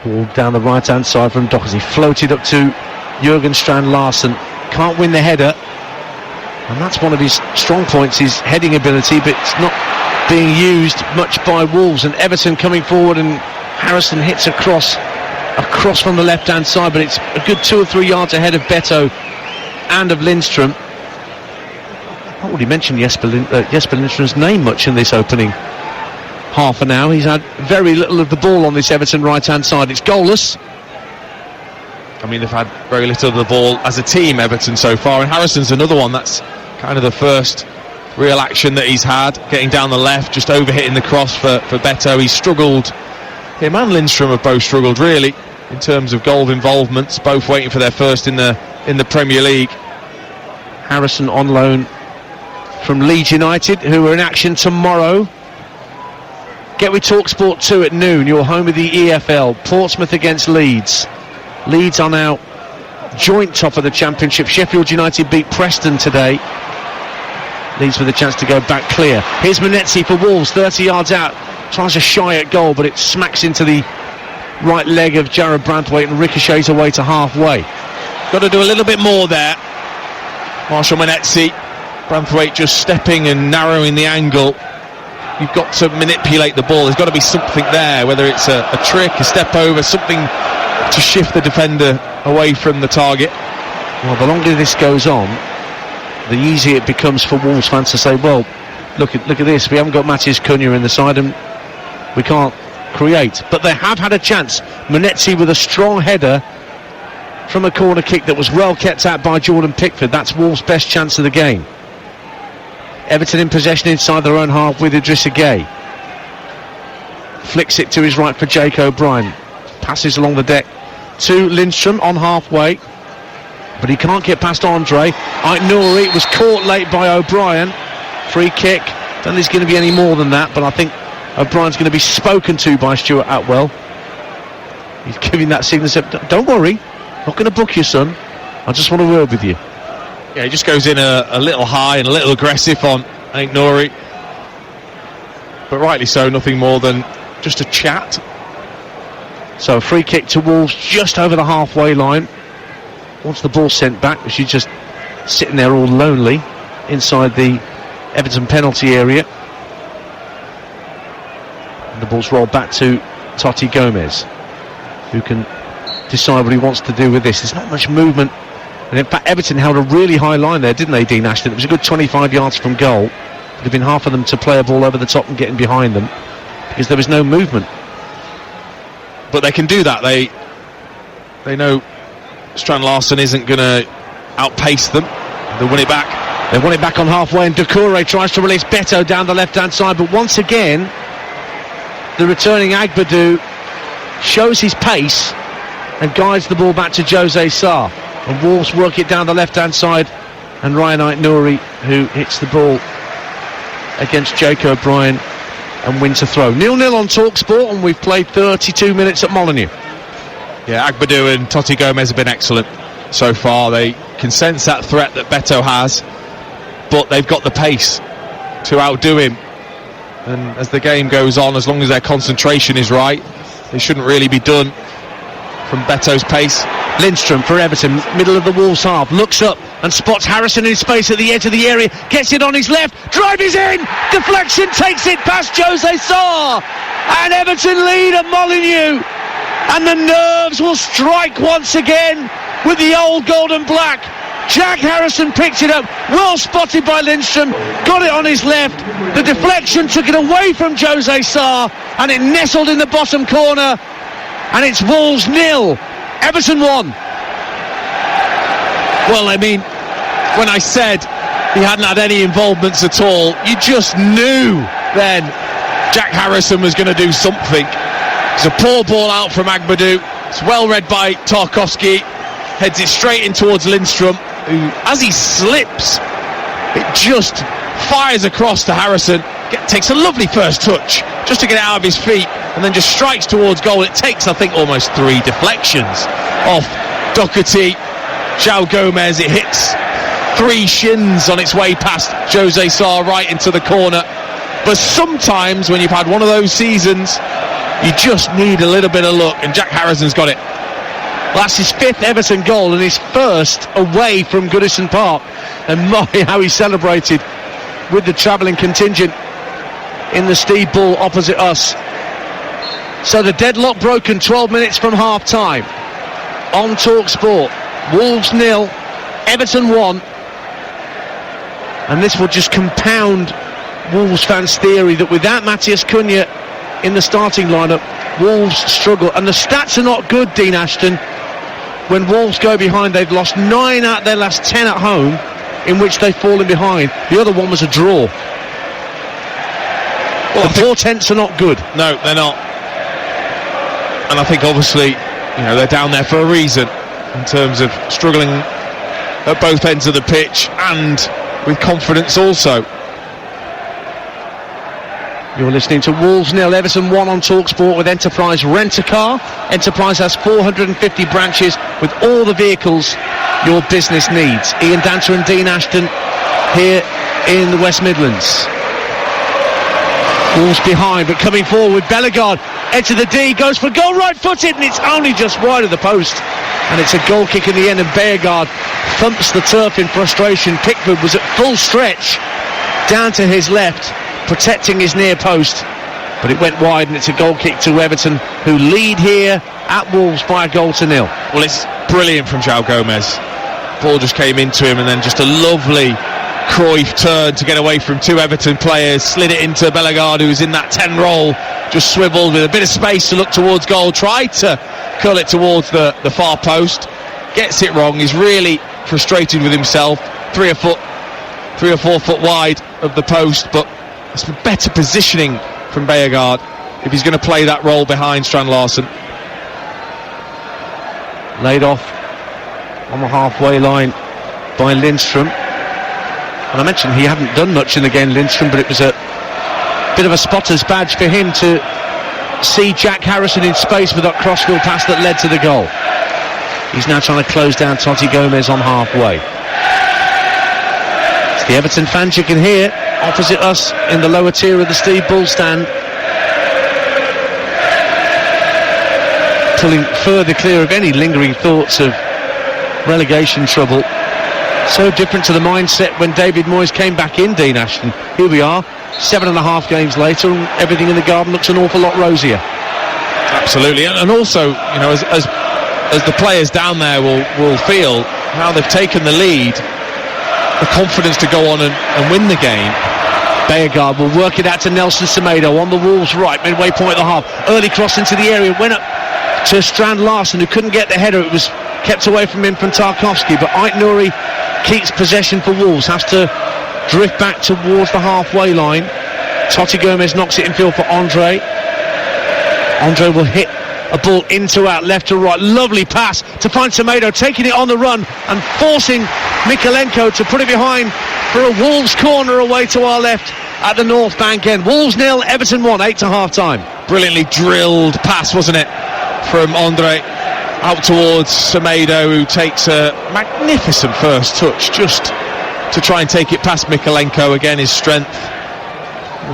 Ball down the right-hand side from Doherty, floated up to Jurgen Strand Larsen. Can't win the header, and that's one of his strong points, his heading ability, but it's not being used much by Wolves. And Everton coming forward, and Harrison hits across from the left-hand side, but it's a good 2 or 3 yards ahead of Beto and of Lindstrom. I already mentioned Jesper Lindstrom's name much in this opening half an hour. He's had very little of the ball on this Everton right-hand side. It's goalless. I mean, they've had very little of the ball as a team, Everton, so far, and Harrison's another one. That's kind of the first real action that he's had, getting down the left, just overhitting the cross for Beto. He's struggled. Him and Lindstrom have both struggled, really, in terms of goal involvements, both waiting for their first in the Premier League. Harrison on loan from Leeds United, who are in action tomorrow. Get with TalkSport 2 at noon, your home of the EFL. Portsmouth against Leeds. Leeds are now joint top of the Championship. Sheffield United beat Preston today. Leeds with a chance to go back clear. Here's Munetsi for Wolves, 30 yards out. Tries a shy at goal, but it smacks into the right leg of Jarrad Branthwaite and ricochets away to halfway. Got to do a little bit more there. Marshall Munetsi. Branthwaite just stepping and narrowing the angle. You've got to manipulate the ball. There's got to be something there, whether it's a trick, a step over, something to shift the defender away from the target. Well, the longer this goes on, the easier it becomes for Wolves fans to say, well, look at this, we haven't got Matheus Cunha in the side and we can't create. But they have had a chance. Munetsi with a strong header from a corner kick that was well kept out by Jordan Pickford. That's Wolves' best chance of the game. Everton in possession inside their own half with Idrissa Gueye. Flicks it to his right for Jake O'Brien. Passes along the deck to Lindstrom on halfway, but he can't get past Andre. Nouri was caught late by O'Brien. Free kick. Don't think there's going to be any more than that, but I think O'Brien's going to be spoken to by Stuart Atwell. He's giving that signal, said, don't worry, not going to book you, son, I just want to word with you. Yeah, he just goes in a little high and a little aggressive on Nouri, but rightly so, nothing more than just a chat. So a free kick to Wolves just over the halfway line. wants the ball sent back, but she's just sitting there all lonely inside the Everton penalty area. And the ball's rolled back to Toti Gomez, who can decide what he wants to do with this. There's not much movement, and in fact Everton held a really high line there, didn't they, Dean Ashton? It was a good 25 yards from goal. Could have been half of them to play a ball over the top and getting behind them, because there was no movement. But they can do that. They know Strand Larsen isn't going to outpace them. They'll win it back. They won it back on halfway, and Doucouré tries to release Beto down the left-hand side, but once again the returning Agbadou shows his pace and guides the ball back to Jose Sarr, and Wolves work it down the left-hand side, and Ryan Ait-Nouri, who hits the ball against Jake O'Brien and wins a throw. 0-0 on TalkSport, and we've played 32 minutes at Molineux. Yeah, Agbadou and Toti Gomez have been excellent so far. They can sense that threat that Beto has, but they've got the pace to outdo him. And as the game goes on, as long as their concentration is right, they shouldn't really be done from Beto's pace. Lindstrom for Everton, middle of the Wolves half, looks up and spots Harrison in space at the edge of the area, gets it on his left, drive is in, deflection takes it past Jose Sarr, and Everton lead at Molineux, and the nerves will strike once again with the old gold and black. Jack Harrison picked it up, well spotted by Lindstrom, got it on his left, the deflection took it away from Jose Sarr, and it nestled in the bottom corner, and it's Wolves 0, Everton 1. Well, I mean, when I said he hadn't had any involvements at all, you just knew then Jack Harrison was going to do something. It's a poor ball out from Agbadou. It's well read by Tarkowski. Heads it straight in towards Lindstrom, who, as he slips, it just fires across to Harrison. Takes a lovely first touch just to get it out of his feet, and then just strikes towards goal. It takes, I think, almost 3 deflections off Doherty, João Gomez. It hits 3 shins on its way past Jose Sarr right into the corner. But sometimes when you've had one of those seasons, you just need a little bit of luck, and Jack Harrison's got it. Well, that's his 5th Everton goal and his first away from Goodison Park, and my, how he celebrated with the travelling contingent in the Steve Bull opposite us. So the deadlock broken 12 minutes from half time on TalkSport. Wolves 0, Everton 1, and this will just compound Wolves fans' theory that without Matheus Cunha in the starting lineup, Wolves struggle. And the stats are not good, Dean Ashton. When Wolves go behind, they've lost 9 out of their last 10 at home in which they've fallen behind. The other one was a draw. Well, the portents are not good. No, they're not. And I think obviously, they're down there for a reason in terms of struggling at both ends of the pitch and with confidence also. You're listening to Wolves 0, Everton 1 on TalkSport with Enterprise Rent-A-Car. Enterprise has 450 branches with all the vehicles your business needs. Ian Danter and Dean Ashton here in the West Midlands. Wolves behind, but coming forward, Bellegarde, edge of the D, goes for goal, right-footed, and it's only just wide of the post. And it's a goal kick in the end, and Bellegarde thumps the turf in frustration. Pickford was at full stretch, down to his left, protecting his near post, but it went wide, and it's a goal kick to Everton, who lead here at Wolves by a goal to 0. Well, it's brilliant from João Gomez. Ball just came into him, and then just a lovely Cruyff turn to get away from 2 Everton players, slid it into Bellegarde, who's in that 10 roll, just swiveled with a bit of space to look towards goal, tried to curl it towards the far post, gets it wrong. He's really frustrated with himself, 3 or 4 foot wide of the post, but some better positioning from Bellegarde if he's going to play that role behind Strand Larsen. Laid off on the halfway line by Lindstrom. And I mentioned he hadn't done much in the game, Lindstrom, but it was a bit of a spotter's badge for him to see Jack Harrison in space with that crossfield pass that led to the goal. He's now trying to close down Toti Gomez on halfway. It's the Everton fans you can hear opposite us in the lower tier of the Steve Bull stand, pulling further clear of any lingering thoughts of relegation trouble. So different to the mindset when David Moyes came back in, Dean Ashton. Here we are, 7.5 games later, and everything in the garden looks an awful lot rosier. Absolutely, and also, you know, as the players down there will feel, now they've taken the lead, the confidence to go on and win the game. Beauregard will work it out to Nelson Semedo on the Wolves' right, midway point of the half. Early cross into the area, went up to Strand Larsen, who couldn't get the header. It was kept away from him from Tarkowski, but Ait Nouri keeps possession for Wolves, has to drift back towards the halfway line. Totti Gomez knocks it in field for Andre. Andre will hit a ball into out, left to right. Lovely pass to find Semedo, taking it on the run and forcing Mikalenko to put it behind for a Wolves corner away to our left at the North Bank end. Wolves 0, Everton 1, 8 to half time. Brilliantly drilled pass, wasn't it, from Andre out towards Semedo, who takes a magnificent first touch just to try and take it past Mikalenko. Again, his strength,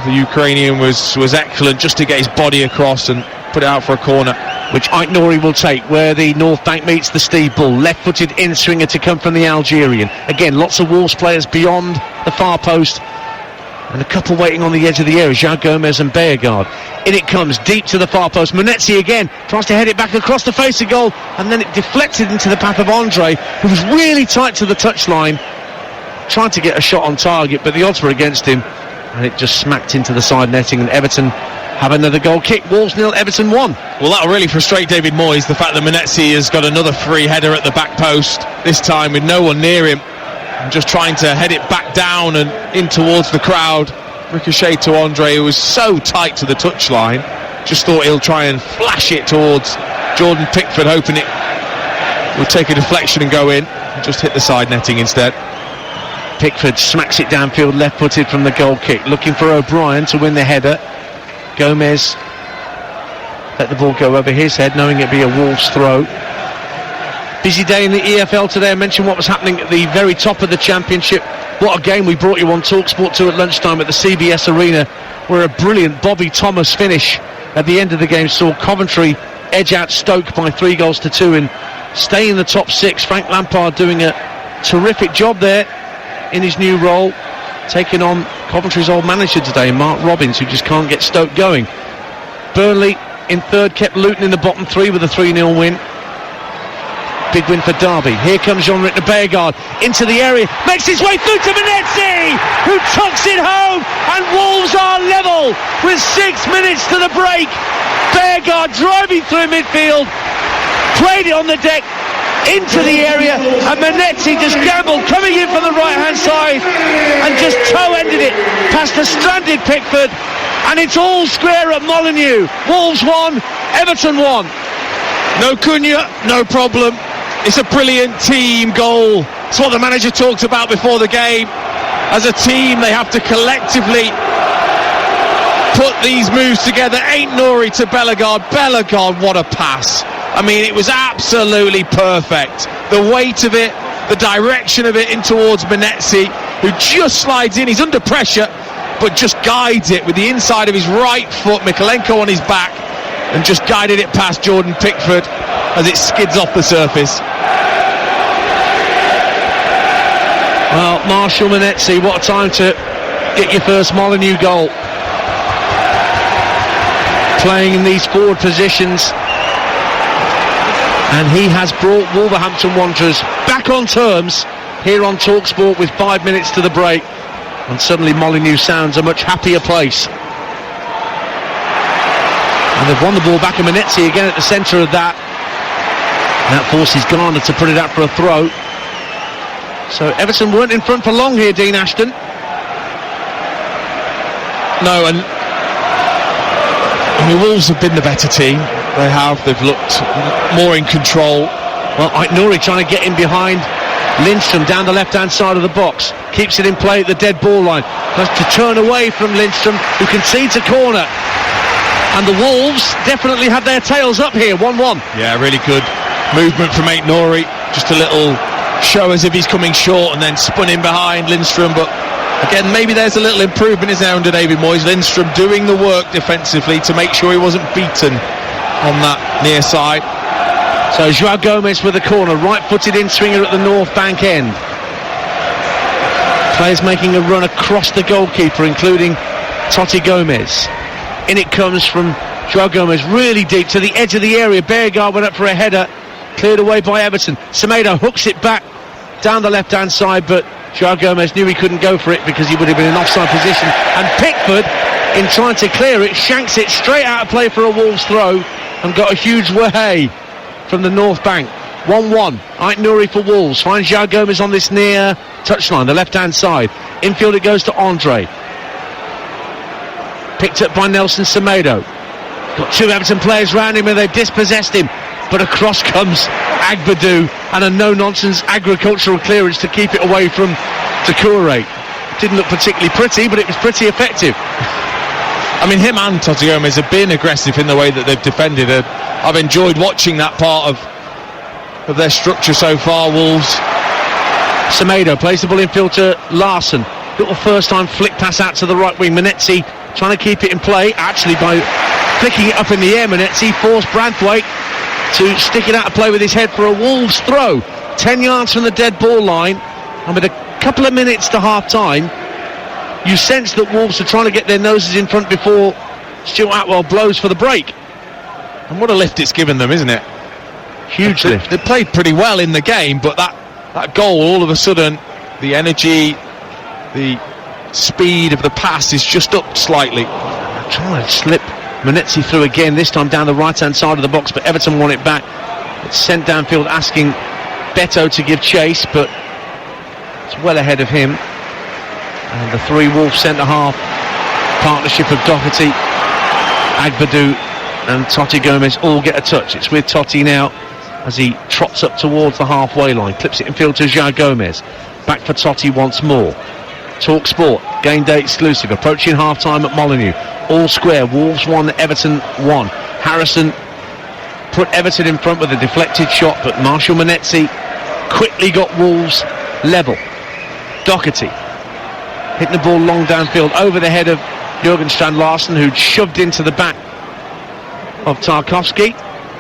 the Ukrainian was excellent just to get his body across and put it out for a corner, which Ait Nouri will take where the North Bank meets the Steve Bull. Left-footed in-swinger to come from the Algerian. Again, lots of Wolves players beyond the far post, and a couple waiting on the edge of the area, João Gomez and Beauregard. In it comes, deep to the far post. Munetsi again tries to head it back across the face of goal, and then it deflected into the path of Andre, who was really tight to the touchline, trying to get a shot on target, but the odds were against him, and it just smacked into the side netting, and Everton have another goal kick. Wolves 0, Everton 1. Well, that'll really frustrate David Moyes, the fact that Munetsi has got another free header at the back post, this time with no one near him, and just trying to head it back down and in towards the crowd. Ricochet to Andre, who was so tight to the touchline. Just thought he'll try and flash it towards Jordan Pickford, hoping it would take a deflection and go in, and just hit the side netting instead. Pickford smacks it downfield, left-footed from the goal kick, looking for O'Brien to win the header. Gomez let the ball go over his head, knowing it'd be a Wolves throw. Busy day in the EFL today. I mentioned what was happening at the very top of the Championship. What a game we brought you on TalkSport 2 at lunchtime at the CBS Arena, where a brilliant Bobby Thomas finish at the end of the game saw Coventry edge out Stoke by 3-2 and stay in the top 6. Frank Lampard doing a terrific job there in his new role, taking on Coventry's old manager today, Mark Robbins, who just can't get Stoke going. Burnley in third kept Luton in the bottom 3 with a 3-0 win. Big win for Derby. Here comes Jean-Ritter Beauregard into the area, makes his way through to Munetsi, who tucks it home, and Wolves are level with 6 minutes to the break. Beauregard driving through midfield, played it on the deck into the area, and Munetsi just gambled, coming in from the right hand side and just toe-ended it past the stranded Pickford, and it's all square at Molineux. Wolves 1, Everton 1. No Cunha, no problem. It's a brilliant team goal. It's what the manager talked about before the game. As a team, they have to collectively put these moves together. Ait Nouri to Beauregard. Beauregard, what a pass. I mean, it was absolutely perfect. The weight of it, the direction of it in towards Munetsi, who just slides in. He's under pressure, but just guides it with the inside of his right foot. Mikalenko on his back, and just guided it past Jordan Pickford as it skids off the surface. Well, Marshall Munetsi, what a time to get your first Molineux goal. Playing in these forward positions, and he has brought Wolverhampton Wanderers back on terms here on TalkSport with 5 minutes to the break, and suddenly Molineux sounds a much happier place. And they've won the ball back, and Munetsi again at the centre of that. And that forces Garner to put it out for a throw. So Everton weren't in front for long here, Dean Ashton. No, and I mean, Wolves have been the better team. They have. They've looked more in control. Well, Ait Nouri trying to get in behind Lindstrom down the left-hand side of the box. Keeps it in play at the dead ball line. Has to turn away from Lindstrom, who concedes a corner. And the Wolves definitely have their tails up here, 1-1. Yeah, really good movement from Ait Nouri. Just a little show as if he's coming short, and then spun in behind Lindstrom. But again, maybe there's a little improvement, isn't there, under David Moyes? Lindstrom doing the work defensively to make sure he wasn't beaten on that near side. So Joao Gomez with the corner, right-footed in-swinger at the North Bank end. Players making a run across the goalkeeper, including Totti Gomez. In it comes from Joao Gomez, really deep to the edge of the area. Beauregard went up for a header, cleared away by Everton. Semedo hooks it back down the left-hand side, but Joao Gomez knew he couldn't go for it because he would have been in offside position. And Pickford, in trying to clear it, shanks it straight out of play for a Wolves throw and got a huge way from the North Bank. 1-1. Ait Nouri for Wolves. Finds Joao Gomez on this near touchline, the left-hand side. Infield it goes to Andre. Picked up by Nelson Semedo. Got two Everton players round him and they've dispossessed him. But across comes Agbadou and a no-nonsense agricultural clearance to keep it away from Doucouré. Didn't look particularly pretty, but it was pretty effective. I mean, him and Totti Gomez have been aggressive in the way that they've defended. I've enjoyed watching that part of their structure so far, Wolves. Semedo plays the ball infield to Larsson. Little first-time flick pass out to the right wing. Manetzi trying to keep it in play. Actually, by flicking it up in the air, Manetzi forced Branthwaite to stick it out of play with his head for a Wolves throw. 10 yards from the dead ball line. And with a couple of minutes to half-time, you sense that Wolves are trying to get their noses in front before Stuart Atwell blows for the break. And what a lift it's given them, isn't it? Huge lift. They played pretty well in the game, but that goal, all of a sudden, the energy, the speed of the pass is just up slightly. Trying to slip Manetzi through again, this time down the right-hand side of the box, but Everton won it back. It's sent downfield, asking Beto to give chase, but it's well ahead of him. And the three Wolves centre-half partnership of Doherty, Agbadou and Totti Gomez all get a touch. It's with Totti now as he trots up towards the halfway line. Clips it in field to Joao Gomez. Back for Totti once more. Talk Sport, game day exclusive. Approaching half-time at Molineux. All square, Wolves 1, Everton 1. Harrison put Everton in front with a deflected shot, but Marshall Manetzi quickly got Wolves level. Doherty hitting the ball long downfield over the head of Jurgen Strand-Larsen, who'd shoved into the back of Tarkowski,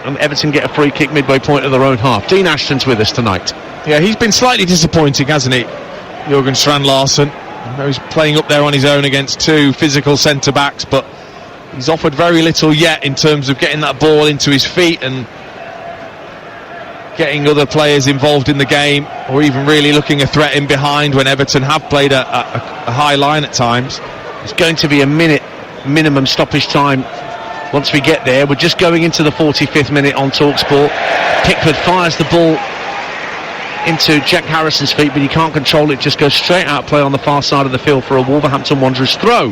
and Everton get a free kick midway point of their own half. Dean Ashton's with us tonight. Yeah, he's been slightly disappointing, hasn't he, Jurgen Strand-Larsen? I know he's playing up there on his own against two physical centre-backs, but he's offered very little yet in terms of getting that ball into his feet and getting other players involved in the game, or even really looking a threat in behind when Everton have played a high line at times. It's going to be a minute minimum stoppage time once we get there. We're just going into the 45th minute on TalkSport. Pickford fires the ball into Jack Harrison's feet, but he can't control it. Just goes straight out play on the far side of the field for a Wolverhampton Wanderers throw.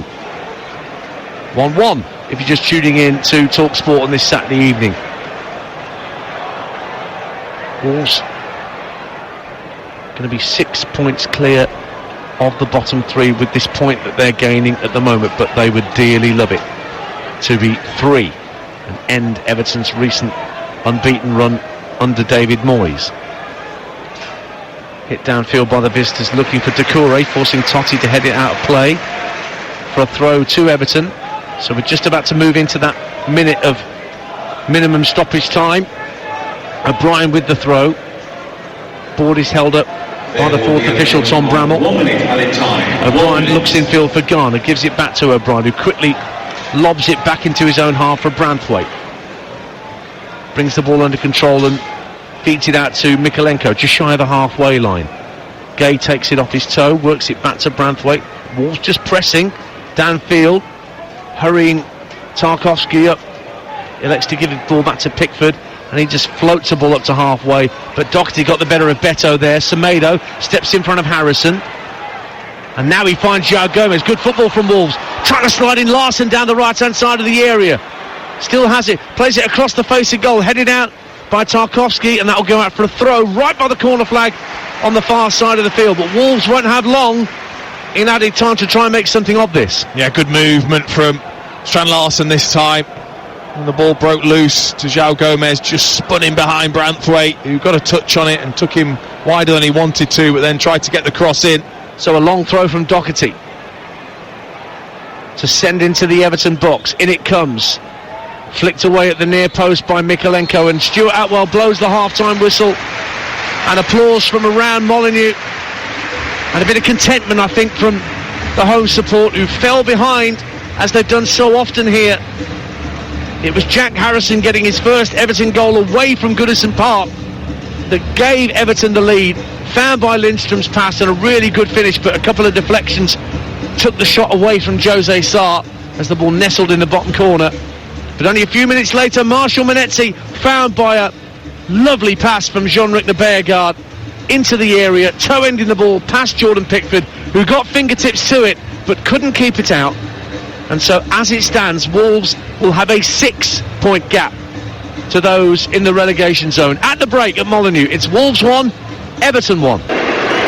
1-1 if you're just tuning in to TalkSport on this Saturday evening. Wolves going to be 6 points clear of the bottom three with this point that they're gaining at the moment, but they would dearly love it to be 3 and end Everton's recent unbeaten run under David Moyes. Hit downfield by the visitors, looking for Doucouré, forcing Totti to head it out of play for a throw to Everton. So we're just about to move into that minute of minimum stoppage time. O'Brien with the throw. Board is held up by the fourth official, Tom Bramall. O'Brien looks infield for Garner, gives it back to O'Brien, who quickly lobs it back into his own half for Branthwaite. Brings the ball under control and feeds it out to Mikalenko, just shy of the halfway line. Gay takes it off his toe, works it back to Branthwaite. Wolves just pressing downfield, hurrying Tarkowski up. Elects to give the ball back to Pickford, and he just floats the ball up to halfway, but Doherty got the better of Beto there. Semedo steps in front of Harrison, and now he finds Joao Gomez. Good football from Wolves, trying to slide in Larsson down the right hand side of the area. Still has it, plays it across the face of goal, headed out by Tarkowski, and that'll go out for a throw right by the corner flag on the far side of the field. But Wolves won't have long in added time to try and make something of this. Yeah, good movement from Strand-Larsen this time. And the ball broke loose to Joao Gomez, just spun in behind Branthwaite, who got a touch on it and took him wider than he wanted to, but then tried to get the cross in. So a long throw from Doherty to send into the Everton box. In it comes. Flicked away at the near post by Mykolenko, and Stuart Atwell blows the half-time whistle. And applause from around Molineux. And a bit of contentment, I think, from the home support, who fell behind, as they've done so often here. It was Jack Harrison getting his first Everton goal away from Goodison Park that gave Everton the lead, found by Lindstrom's pass and a really good finish, but a couple of deflections took the shot away from Jose Sarr as the ball nestled in the bottom corner. But only a few minutes later, Marshall Monetzi, found by a lovely pass from Jean-Luc Beargard into the area, toe-ending the ball past Jordan Pickford, who got fingertips to it but couldn't keep it out. And so as it stands, Wolves will have a 6-point gap to those in the relegation zone. At the break at Molineux, it's Wolves 1, Everton 1.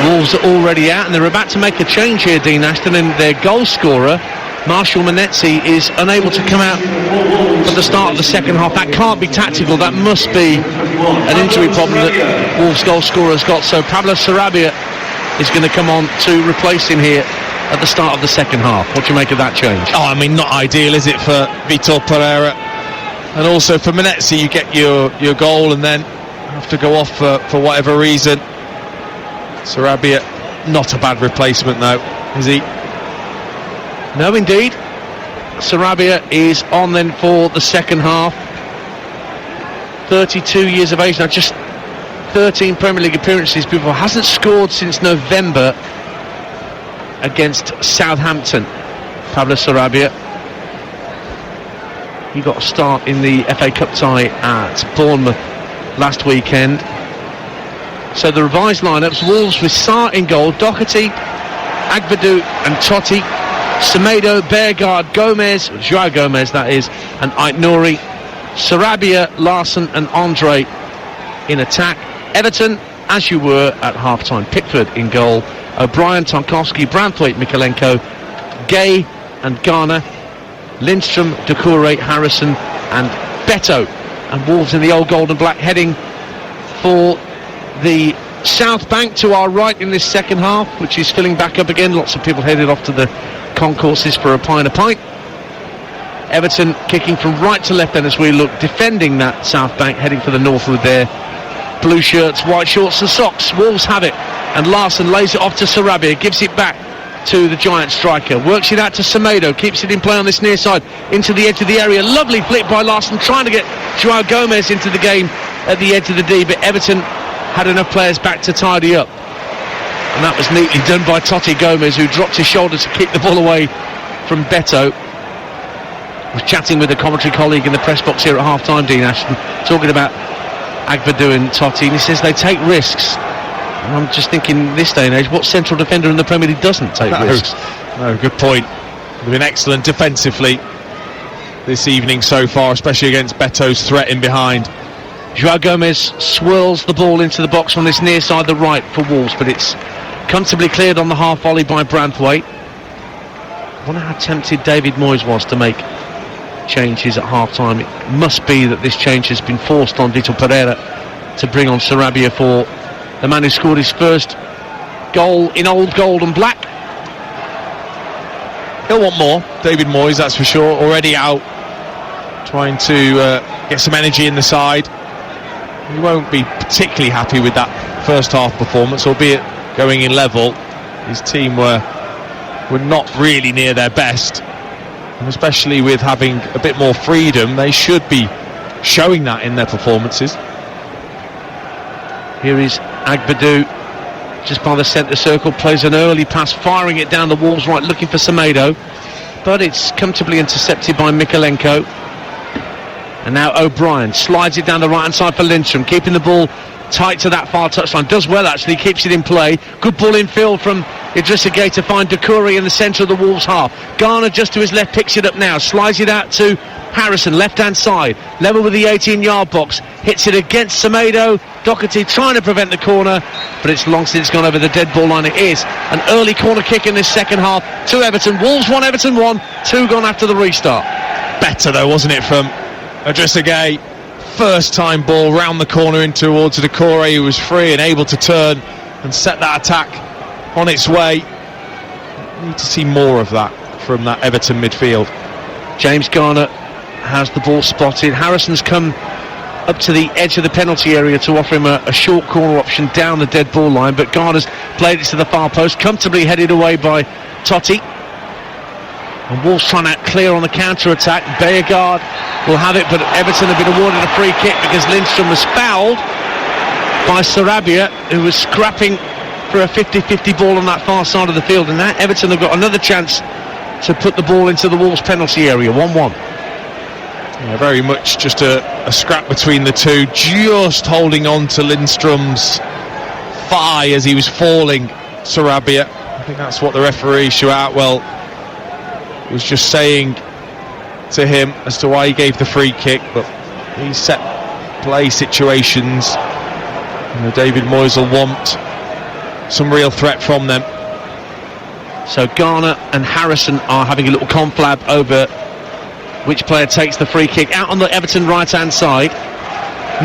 Wolves are already out, and they're about to make a change here, Dean Ashton, and their goal scorer, Marshall Monetzi, is unable to come out for the start of the second half. That can't be tactical, that must be an injury problem that Wolves goal scorer's got. So Pablo Sarabia is going to come on to replace him here at the start of the second half. What do you make of that change? Oh, I mean, not ideal, is it, for Vitor Pereira? And also for Monetzi, you get your goal and then have to go off for whatever reason. Sarabia, not a bad replacement though, is he? No, indeed. Sarabia is on then for the second half. 32 years of age now, just 13 Premier League appearances before. Hasn't scored since November against Southampton. Pablo Sarabia. He got a start in the FA Cup tie at Bournemouth last weekend. So the revised lineups: Wolves with Sarr in goal, Doherty, Agbadou and Totti, Semedo, Beargard, Gomez, Joao Gomez that is, and Aït-Nouri, Sarabia, Larson and Andre in attack. Everton, as you were at half-time: Pickford in goal, O'Brien, Tarkowski, Branthwaite, Mykolenko, Gay and Garner, Lindstrom, Doucouré, Harrison and Beto. And Wolves in the old gold and black, heading for the South Bank to our right in this second half, which is filling back up again. Lots of people headed off to the concourses for a pint. Everton kicking from right to left then as we look, defending that South Bank, heading for the north with their blue shirts, white shorts and socks. Wolves have it, and Larson lays it off to Sarabia, gives it back to the giant striker, works it out to Semedo, keeps it in play on this near side into the edge of the area. Lovely flick by Larson, trying to get Joao Gomez into the game at the edge of the D, but Everton had enough players back to tidy up, and that was neatly done by Totti Gomez, who dropped his shoulder to kick the ball away from Beto. Was chatting with a commentary colleague in the press box here at half time, Dean Ashton, talking about Agbadou and Totti, and he says they take risks. And I'm just thinking, this day and age, what central defender in the Premier League doesn't take risks? No, good point. They've been excellent defensively this evening so far, especially against Beto's threat in behind. Joao Gomez swirls the ball into the box on this near side, the right for Wolves, but it's comfortably cleared on the half volley by Branthwaite. I wonder how tempted David Moyes was to make changes at half time. It must be that this change has been forced on Vitor Pereira to bring on Sarabia for the man who scored his first goal in old gold and black. He'll want more, David Moyes, that's for sure. Already out trying to get some energy in the side. He won't be particularly happy with that first half performance, albeit going in level. His team were not really near their best, and especially with having a bit more freedom, they should be showing that in their performances. Here is Agbadou just by the centre circle, plays an early pass, firing it down the Wolves right, looking for Semedo, but it's comfortably intercepted by Mykolenko. And now O'Brien slides it down the right hand side for Lindstrom, keeping the ball tight to that far touchline. Does well actually, keeps it in play. Good ball in field from Idrissa Gueye to find Doucouré in the centre of the Wolves half. Garner just to his left picks it up now, slides it out to Harrison, left hand side, level with the 18-yard box, hits it against Semedo. Doherty trying to prevent the corner, but it's long since gone over the dead ball line. It is an early corner kick in this second half to Everton. Wolves 1, Everton 1, 2 gone after the restart. Better though, wasn't it, from Idrissa Gueye? First time ball round the corner in towards Doucouré, who was free and able to turn and set that attack on its way. Need to see more of that from that Everton midfield. James Garner has the ball spotted. Harrison's come up to the edge of the penalty area to offer him a short corner option down the dead ball line, but Garner's played it to the far post, comfortably headed away by Totti. And Wolves trying to clear on the counter-attack. Bayergaard will have it, but Everton have been awarded a free kick because Lindstrom was fouled by Sarabia, who was scrapping for a 50-50 ball on that far side of the field, and now Everton have got another chance to put the ball into the Wolves penalty area. 1-1. Yeah, very much just a scrap between the two, just holding on to Lindstrom's thigh as he was falling. Sarabia, I think that's what the referee, Stuart Atwell, was just saying to him as to why he gave the free kick. But these set play situations, David Moyes will want some real threat from them. So Garner and Harrison are having a little conflab over which player takes the free kick. Out on the Everton right-hand side,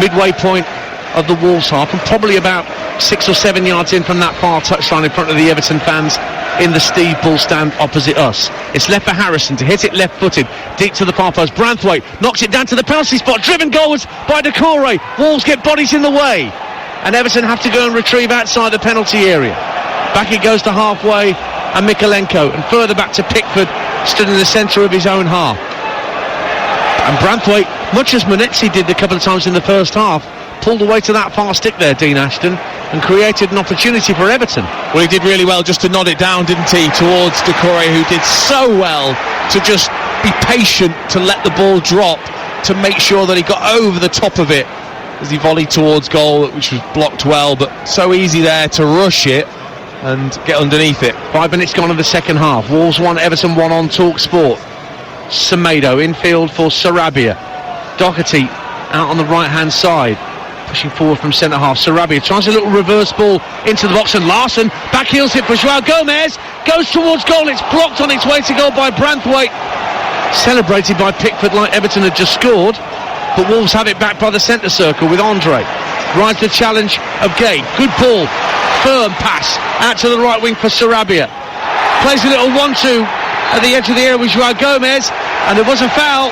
midway point of the Wolves half, and probably about 6 or 7 yards in from that far touchline in front of the Everton fans in the Steve Bull stand opposite us. It's left for Harrison to hit it left-footed, deep to the far post. Branthwaite knocks it down to the penalty spot, driven goalwards by Decore. Wolves get bodies in the way, and Everton have to go and retrieve outside the penalty area. Back it goes to halfway, and Mikalenko, and further back to Pickford, stood in the centre of his own half. And Branthwaite, much as Munetsi did a couple of times in the first half, pulled away to that far stick there, Dean Ashton, and created an opportunity for Everton. Well, he did really well just to nod it down, didn't he, towards Decore, who did so well to just be patient, to let the ball drop, to make sure that he got over the top of it as he volleyed towards goal, which was blocked well, but so easy there to rush it and get underneath it. 5 minutes gone in the second half. Wolves 1, Everton 1 on Talk Sport. Semedo infield for Sarabia. Doherty out on the right hand side, pushing forward from centre half. Sarabia tries a little reverse ball into the box, and Larson backheels it for João Gomez, goes towards goal. It's blocked on its way to goal by Branthwaite, celebrated by Pickford like Everton had just scored, but Wolves have it back by the centre circle with Andre. Rides the challenge of Gay. Good ball, firm pass out to the right wing for Sarabia. Plays a little 1-2 at the edge of the area with João Gomez, and there was a foul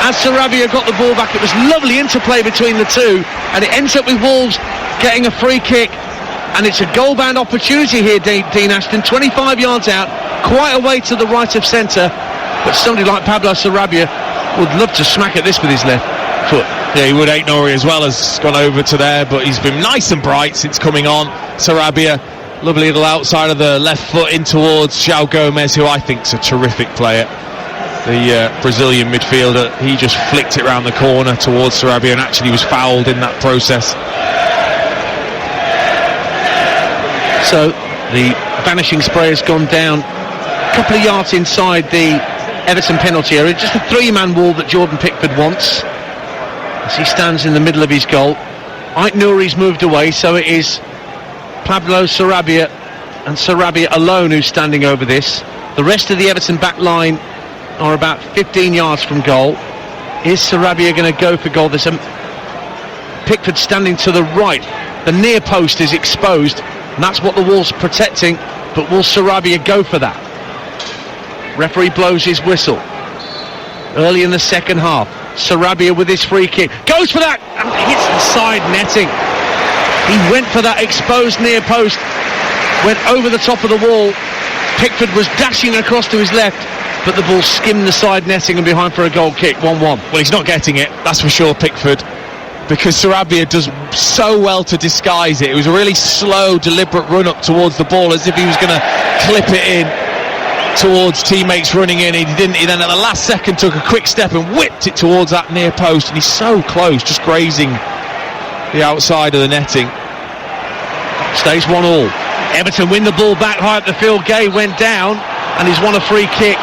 as Sarabia got the ball back. It was lovely interplay between the two, and it ends up with Wolves getting a free kick, and it's a goal-bound opportunity here, Dean Ashton. 25 yards out, quite a way to the right of centre, but somebody like Pablo Sarabia would love to smack at this with his left foot. Yeah, he would. Aït-Nouri as well has gone over to there, but he's been nice and bright since coming on. Sarabia, lovely little outside of the left foot in towards João Gomez, who I think is a terrific player. The Brazilian midfielder, he just flicked it round the corner towards Sarabia and actually was fouled in that process. So the vanishing spray has gone down a couple of yards inside the Everton penalty area. Just a 3-man wall that Jordan Pickford wants as he stands in the middle of his goal. Aït-Nouri's moved away, so it is Pablo Sarabia and Sarabia alone who's standing over this. The rest of the Everton back line are about 15 yards from goal. Is Sarabia going to go for goal? There's Pickford standing to the right. The near post is exposed, and that's what the Wolves are protecting, but will Sarabia go for that? Referee blows his whistle early in the second half. Sarabia with his free kick goes for that and hits the side netting. He went for that exposed near post, went over the top of the wall. Pickford was dashing across to his left, but the ball skimmed the side netting and behind for a goal kick. 1-1. Well, he's not getting it, that's for sure, Pickford, because Sarabia does so well to disguise it. It was a really slow, deliberate run up towards the ball, as if he was going to clip it in towards teammates running in. He didn't. He then at the last second took a quick step and whipped it towards that near post, and he's so close, just grazing the outside of the netting. Stays 1-1. Everton win the ball back high up the field. Gay went down and he's won a free kick,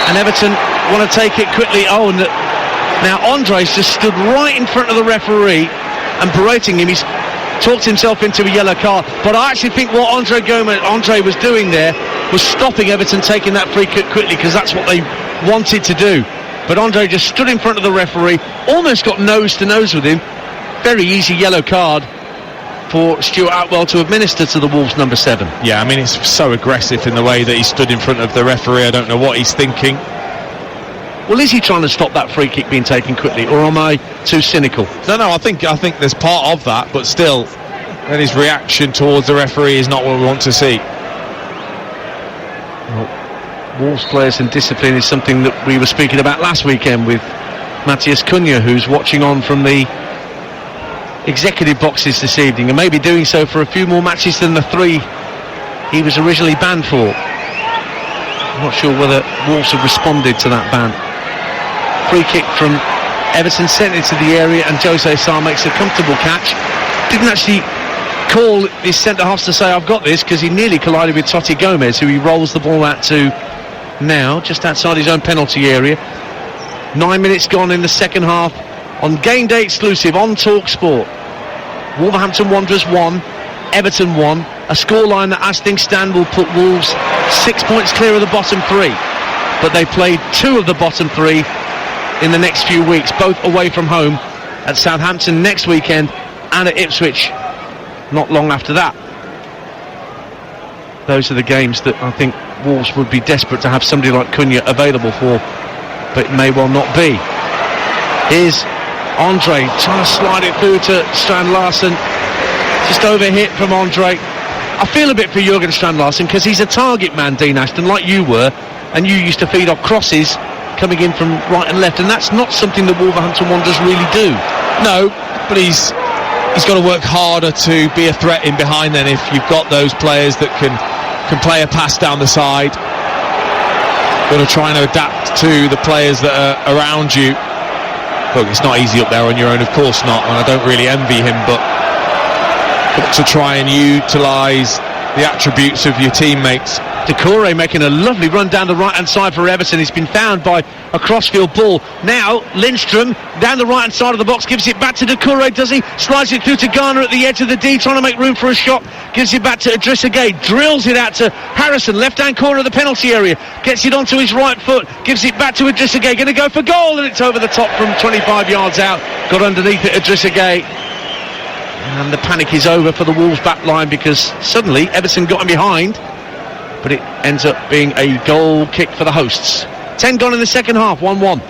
and Everton want to take it quickly. Oh, and now Andre's just stood right in front of the referee and berating him. He's talked himself into a yellow card, but I actually think what Andre was doing there was stopping Everton taking that free kick quickly, because that's what they wanted to do. But Andre just stood in front of the referee, almost got nose to nose with him. Very easy yellow card for Stuart Atwell to administer to the Wolves number 7. Yeah, I mean, it's so aggressive in the way that he stood in front of the referee. I don't know what he's thinking. well, is he trying to stop that free kick being taken quickly, or am I too cynical? No, I think there's part of that, but still, then his reaction towards the referee is not what we want to see. Well, Wolves players and discipline is something that we were speaking about last weekend with Matthias Cunha, who's watching on from the executive boxes this evening, and maybe doing so for a few more matches than the 3 he was originally banned for. I'm not sure whether Wolves have responded to that ban. Free kick from Everton, sent into the area, and Jose Sarr makes a comfortable catch. Didn't actually call his centre-halves to say, I've got this, because he nearly collided with Totti Gomez, who he rolls the ball out to now, just outside his own penalty area. 9 minutes gone in the second half on Game Day exclusive on TalkSport. Wolverhampton Wanderers 1, Everton 1. A scoreline that, as things stand, will put Wolves 6 points clear of the bottom 3. But they played 2 of the bottom 3 in the next few weeks, both away from home, at Southampton next weekend and at Ipswich not long after that. Those are the games that I think Wolves would be desperate to have somebody like Cunha available for, but it may well not be. Here's Andre trying to slide it through to Strand Larsen. Just overhit from Andre. I feel a bit for Jurgen Strand Larsen, because he's a target man, Dean Ashton, like you were, and you used to feed off crosses coming in from right and left, and that's not something that Wolverhampton Wanderers really do. No, but he's got to work harder to be a threat in behind then, if you've got those players that can play a pass down the side. Got to try and adapt to the players that are around you. Look, it's not easy up there on your own, of course not, and I don't really envy him, but got to try and utilise the attributes of your teammates. Doucouré making a lovely run down the right hand side for Everton. He's been found by a crossfield ball. Now Lindstrom down the right hand side of the box, gives it back to Doucouré, does he? Slides it through to Garner at the edge of the D, trying to make room for a shot. Gives it back to Idrissa Gueye, drills it out to Harrison, left hand corner of the penalty area, gets it onto his right foot, gives it back to Idrissa Gueye, going to go for goal, and it's over the top from 25 yards out. Got underneath it, Idrissa Gueye. And the panic is over for the Wolves back line, because suddenly Everton got him behind, but it ends up being a goal kick for the hosts. 10 gone in the second half, 1-1.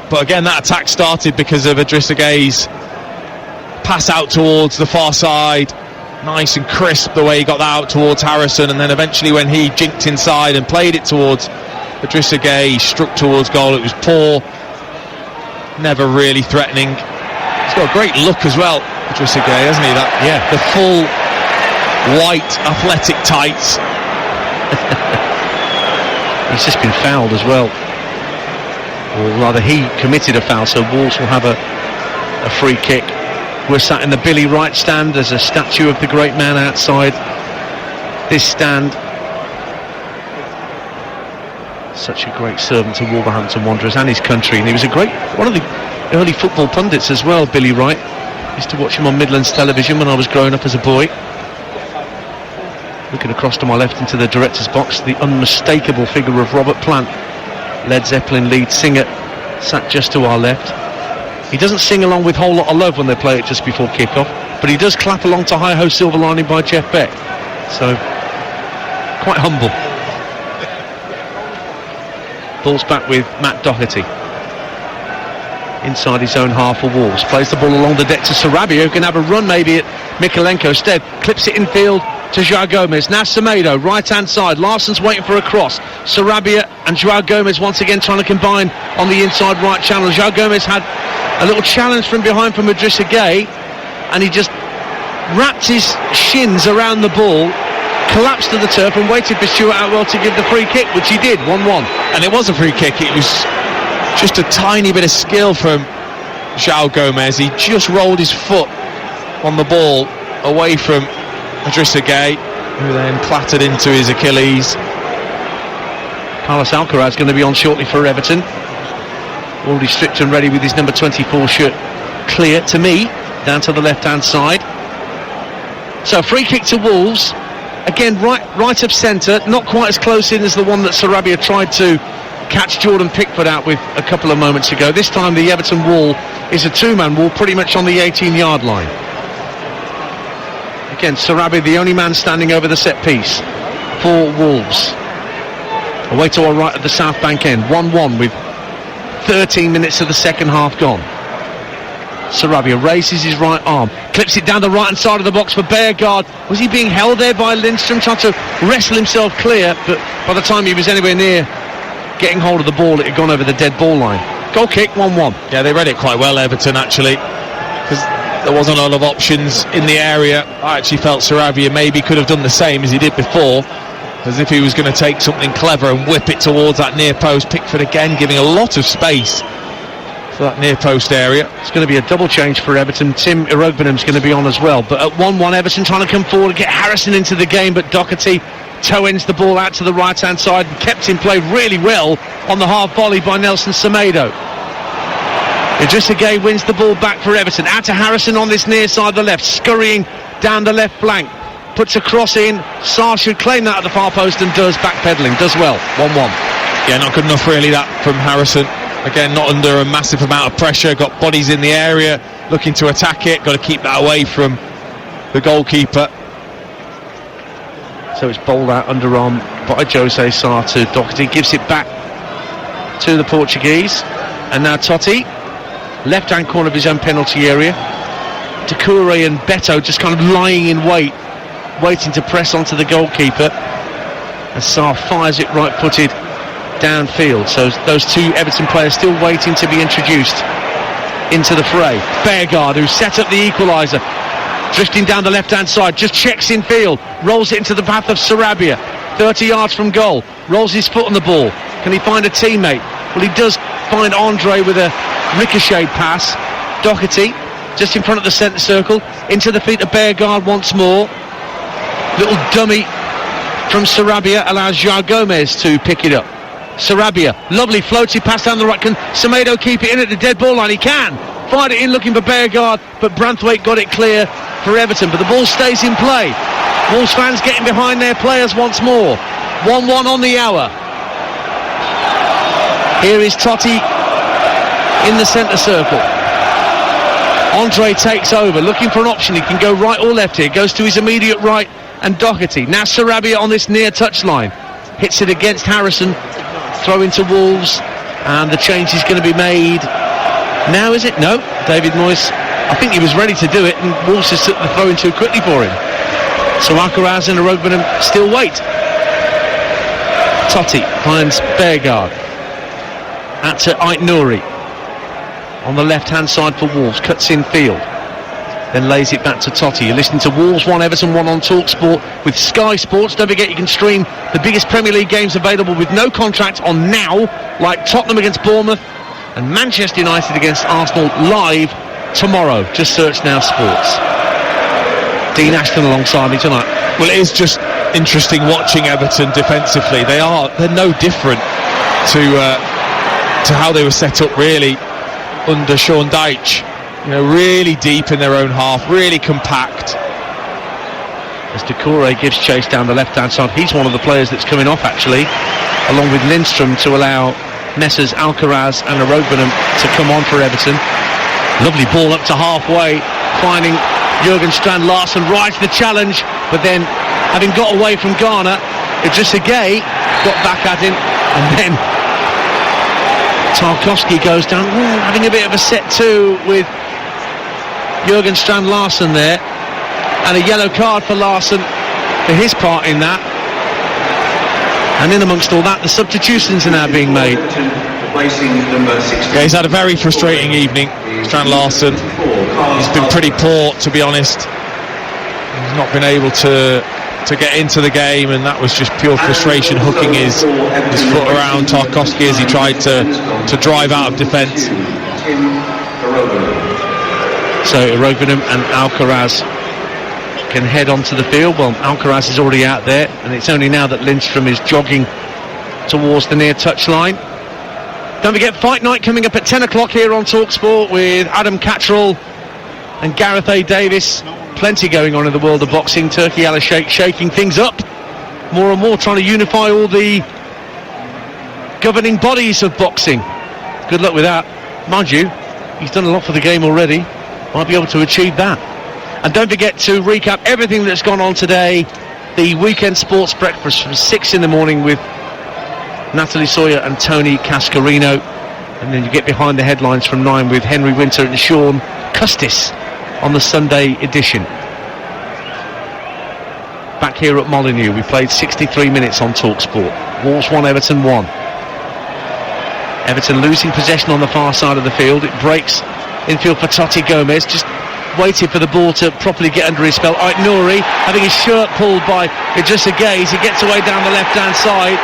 But again, that attack started because of Idrissa Gueye's pass out towards the far side. Nice and crisp the way he got that out towards Harrison, and then eventually when he jinked inside and played it towards Idrissa Gueye, he struck towards goal. It was poor, never really threatening. He's got a great look as well, Idrissa Gueye, hasn't he? That, yeah, the full white athletic tights. He's just been fouled as well, or rather he committed a foul, so Wolves will have a free kick. We're sat in the Billy Wright stand. There's a statue of the great man outside this stand. Such a great servant to Wolverhampton Wanderers and his country, and he was one of the early football pundits as well, Billy Wright. Used to watch him on Midlands television when I was growing up as a boy. Looking across to my left into the director's box, the unmistakable figure of Robert Plant, Led Zeppelin lead singer, sat just to our left. He doesn't sing along with Whole Lot of Love when they play it just before kick-off, but he does clap along to Hi Ho Silver Lining by Jeff Beck. So, quite humble. Ball's back with Matt Doherty. Inside his own half for Wolves. Plays the ball along the deck to Sarabia, who can have a run maybe at Mikalenko. Instead, clips it in field to João Gomes. Now Semedo, right hand side. Larsen's waiting for a cross. Sarabia and João Gomes once again trying to combine on the inside right channel. João Gomes had a little challenge from behind from Idrissa Gueye, and he just wrapped his shins around the ball, collapsed to the turf, and waited for Stuart Atwell to give the free kick, which he did. 1-1. And it was a free kick. It was just a tiny bit of skill from João Gomes. He just rolled his foot on the ball away from Idrissa Gueye, who then clattered into his Achilles. Carlos Alcaraz going to be on shortly for Everton. Already stripped and ready with his number 24 shirt clear to me, down to the left hand side. So free kick to Wolves. Again, right of centre, not quite as close in as the one that Sarabia tried to catch Jordan Pickford out with a couple of moments ago. This time the Everton wall is a two-man wall, pretty much on the 18-yard line. Again, Sarabia the only man standing over the set piece for Wolves. Away to our right at the South Bank end, 1-1 with 13 minutes of the second half gone. Sarabia raises his right arm, clips it down the right hand side of the box for Bjerregaard. Was he being held there by Lindstrom, trying to wrestle himself clear, but by the time he was anywhere near getting hold of the ball, it had gone over the dead ball line. Goal kick, 1-1. Yeah, they read it quite well, Everton, actually, because there wasn't a lot of options in the area. I actually felt Sarabia maybe could have done the same as he did before, as if he was going to take something clever and whip it towards that near post. Pickford again giving a lot of space for that near post area. It's going to be a double change for Everton. Tim Irogbenam's going to be on as well. But at 1-1, Everton trying to come forward and get Harrison into the game, but Doherty toe ends the ball out to the right hand side and kept in play really well on the half volley by Nelson Semedo. Idrissa Gueye wins the ball back for Everton. Out to Harrison on this near side of the left, scurrying down the left flank. Puts a cross in. Sarr should claim that at the far post and does, backpedaling. Does well. 1-1. Yeah, not good enough really, that from Harrison. Again, not under a massive amount of pressure. Got bodies in the area, looking to attack it. Got to keep that away from the goalkeeper. So it's bowled out underarm by Jose Sarr to Doherty. Gives it back to the Portuguese. And now Totti, left hand corner of his own penalty area. Doucouré and Beto just kind of lying in wait, waiting to press onto the goalkeeper. And Sarr fires it right footed downfield. So those two Everton players still waiting to be introduced into the fray. Bjerregaard, who set up the equaliser, drifting down the left hand side, just checks in field, rolls it into the path of Sarabia, 30 yards from goal, rolls his foot on the ball. Can he find a teammate? Well, he does find Andre with a ricochet pass. Doherty just in front of the centre circle, into the feet of Bjerregaard once more. Little dummy from Sarabia allows João Gomez to pick it up. Sarabia, lovely floaty pass down the right. Can Semedo keep it in at the dead ball line? He can. Fired it in looking for Bjerregaard, but Branthwaite got it clear for Everton. But the ball stays in play. Wolves fans getting behind their players once more. 1-1 on the hour. Here is Totti in the centre circle. Andre takes over, looking for an option. He can go right or left here. Goes to his immediate right and Doherty. Now Sarabia on this near touchline. Hits it against Harrison. Throw into Wolves. And the change is going to be made. Now is it? No. David Moyes, I think he was ready to do it, and Wolves has took the throw in too quickly for him. So Alcaraz and Irogbenam still wait. Totti finds Bjerregaard. Out to Ait Nouri on the left hand side for Wolves, cuts in field, then lays it back to Totti. You're listening to Wolves 1, Everton 1 on TalkSport with Sky Sports. Don't forget you can stream the biggest Premier League games available with no contract on Now, like Tottenham against Bournemouth and Manchester United against Arsenal live tomorrow. Just search Now Sports. Dean Ashton alongside me tonight. Well, it is just interesting watching Everton defensively. They're no different to how they were set up really under Sean Dyche. You know, really deep in their own half, really compact. As Doucouré gives chase down the left hand side, he's one of the players that's coming off actually, along with Lindstrom, to allow Messrs Alcaraz and Irogbenam to come on for Everton. Lovely ball up to halfway, finding Jurgen Strand Larsen rides the challenge, but then having got away from Ghana, Idrissa Gueye got back at him, and then Tarkowski goes down, having a bit of a set to with Jurgen Strand Larsen there, and a yellow card for Larsen for his part in that. And in amongst all that, the substitutions are now being made. Yeah, he's had a very frustrating evening, Strand Larsen. He's been pretty poor, to be honest. He's not been able to get into the game, and that was just pure frustration, hooking his foot around Tarkowski as he tried to drive out of defence. So Irogbenam and Alcaraz can head onto the field. Well, Alcaraz is already out there, and it's only now that Lindstrom is jogging towards the near touchline. Don't forget Fight Night coming up at 10 o'clock here on TalkSport with Adam Catterall and Gareth A. Davis. Plenty going on in the world of boxing. Turki Al-Sheikh shaking things up more and more, trying to unify all the governing bodies of boxing. Good luck with that. Mind you, he's done a lot for the game already. Might be able to achieve that. And don't forget to recap everything that's gone on today. The weekend sports breakfast from 6 in the morning with Natalie Sawyer and Tony Cascarino. And then you get behind the headlines from 9 with Henry Winter and Sean Custis on the Sunday edition. Back here at Molineux, we played 63 minutes on TalkSport. Wolves 1, Everton 1. Everton losing possession on the far side of the field. It breaks infield for Totti Gomez, just waited for the ball to properly get under his spell. Ait Nouri having his shirt pulled by Idrissa Gueye. He gets away down the left-hand side,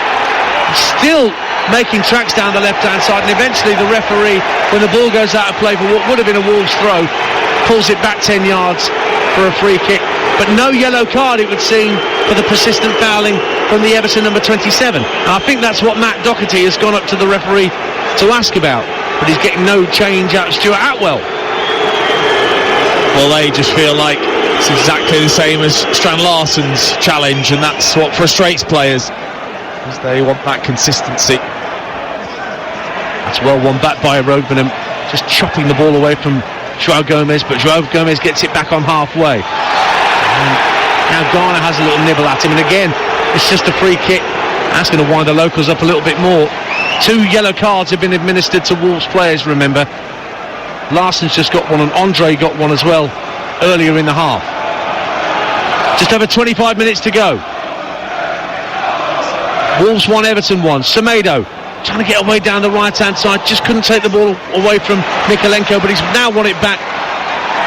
still making tracks down the left-hand side, and eventually the referee, when the ball goes out of play for what would have been a Wolves throw, pulls it back 10 yards for a free kick. But no yellow card, it would seem, for the persistent fouling from the Everton number 27. And I think that's what Matt Doherty has gone up to the referee to ask about, but he's getting no change out of Stuart Atwell. Well, they just feel like it's exactly the same as Strand Larsen's challenge, and that's what frustrates players, because they want that consistency. That's well won back by Rovenham, just chopping the ball away from João Gomez, but João Gomez gets it back on halfway. And now Garner has a little nibble at him, and again it's just a free kick. That's going to wind the locals up a little bit more. 2 yellow cards have been administered to Wolves players, remember. Larsen's just got one, and Andre got one as well earlier in the half. Just over 25 minutes to go. Wolves 1, Everton 1. Semedo trying to get away down the right hand side, just couldn't take the ball away from Mikalenko, but he's now won it back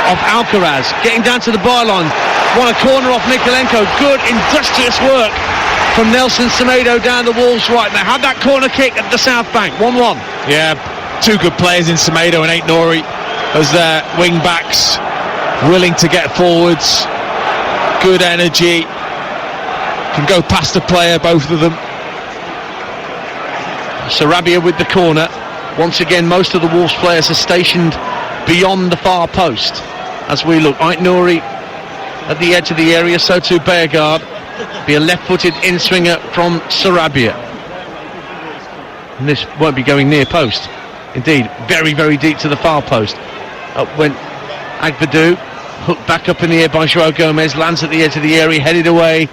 off Alcaraz, getting down to the byline. Won a corner off Mikalenko. Good industrious work from Nelson Semedo down the Wolves right. They had that corner kick at the South Bank. 1-1. Yeah, 2 good players in Semedo and Ait Nouri as their wing backs, willing to get forwards, good energy, can go past a player, both of them. Sarabia with the corner. Once again, most of the Wolves players are stationed beyond the far post as we look. Ait Nouri at the edge of the area, so too Beargard. Be a left-footed in-swinger from Sarabia. And this won't be going near post. Indeed, very, very deep to the far post. Up went Agbadou, hooked back up in the air by João Gomez, lands at the edge of the area, headed away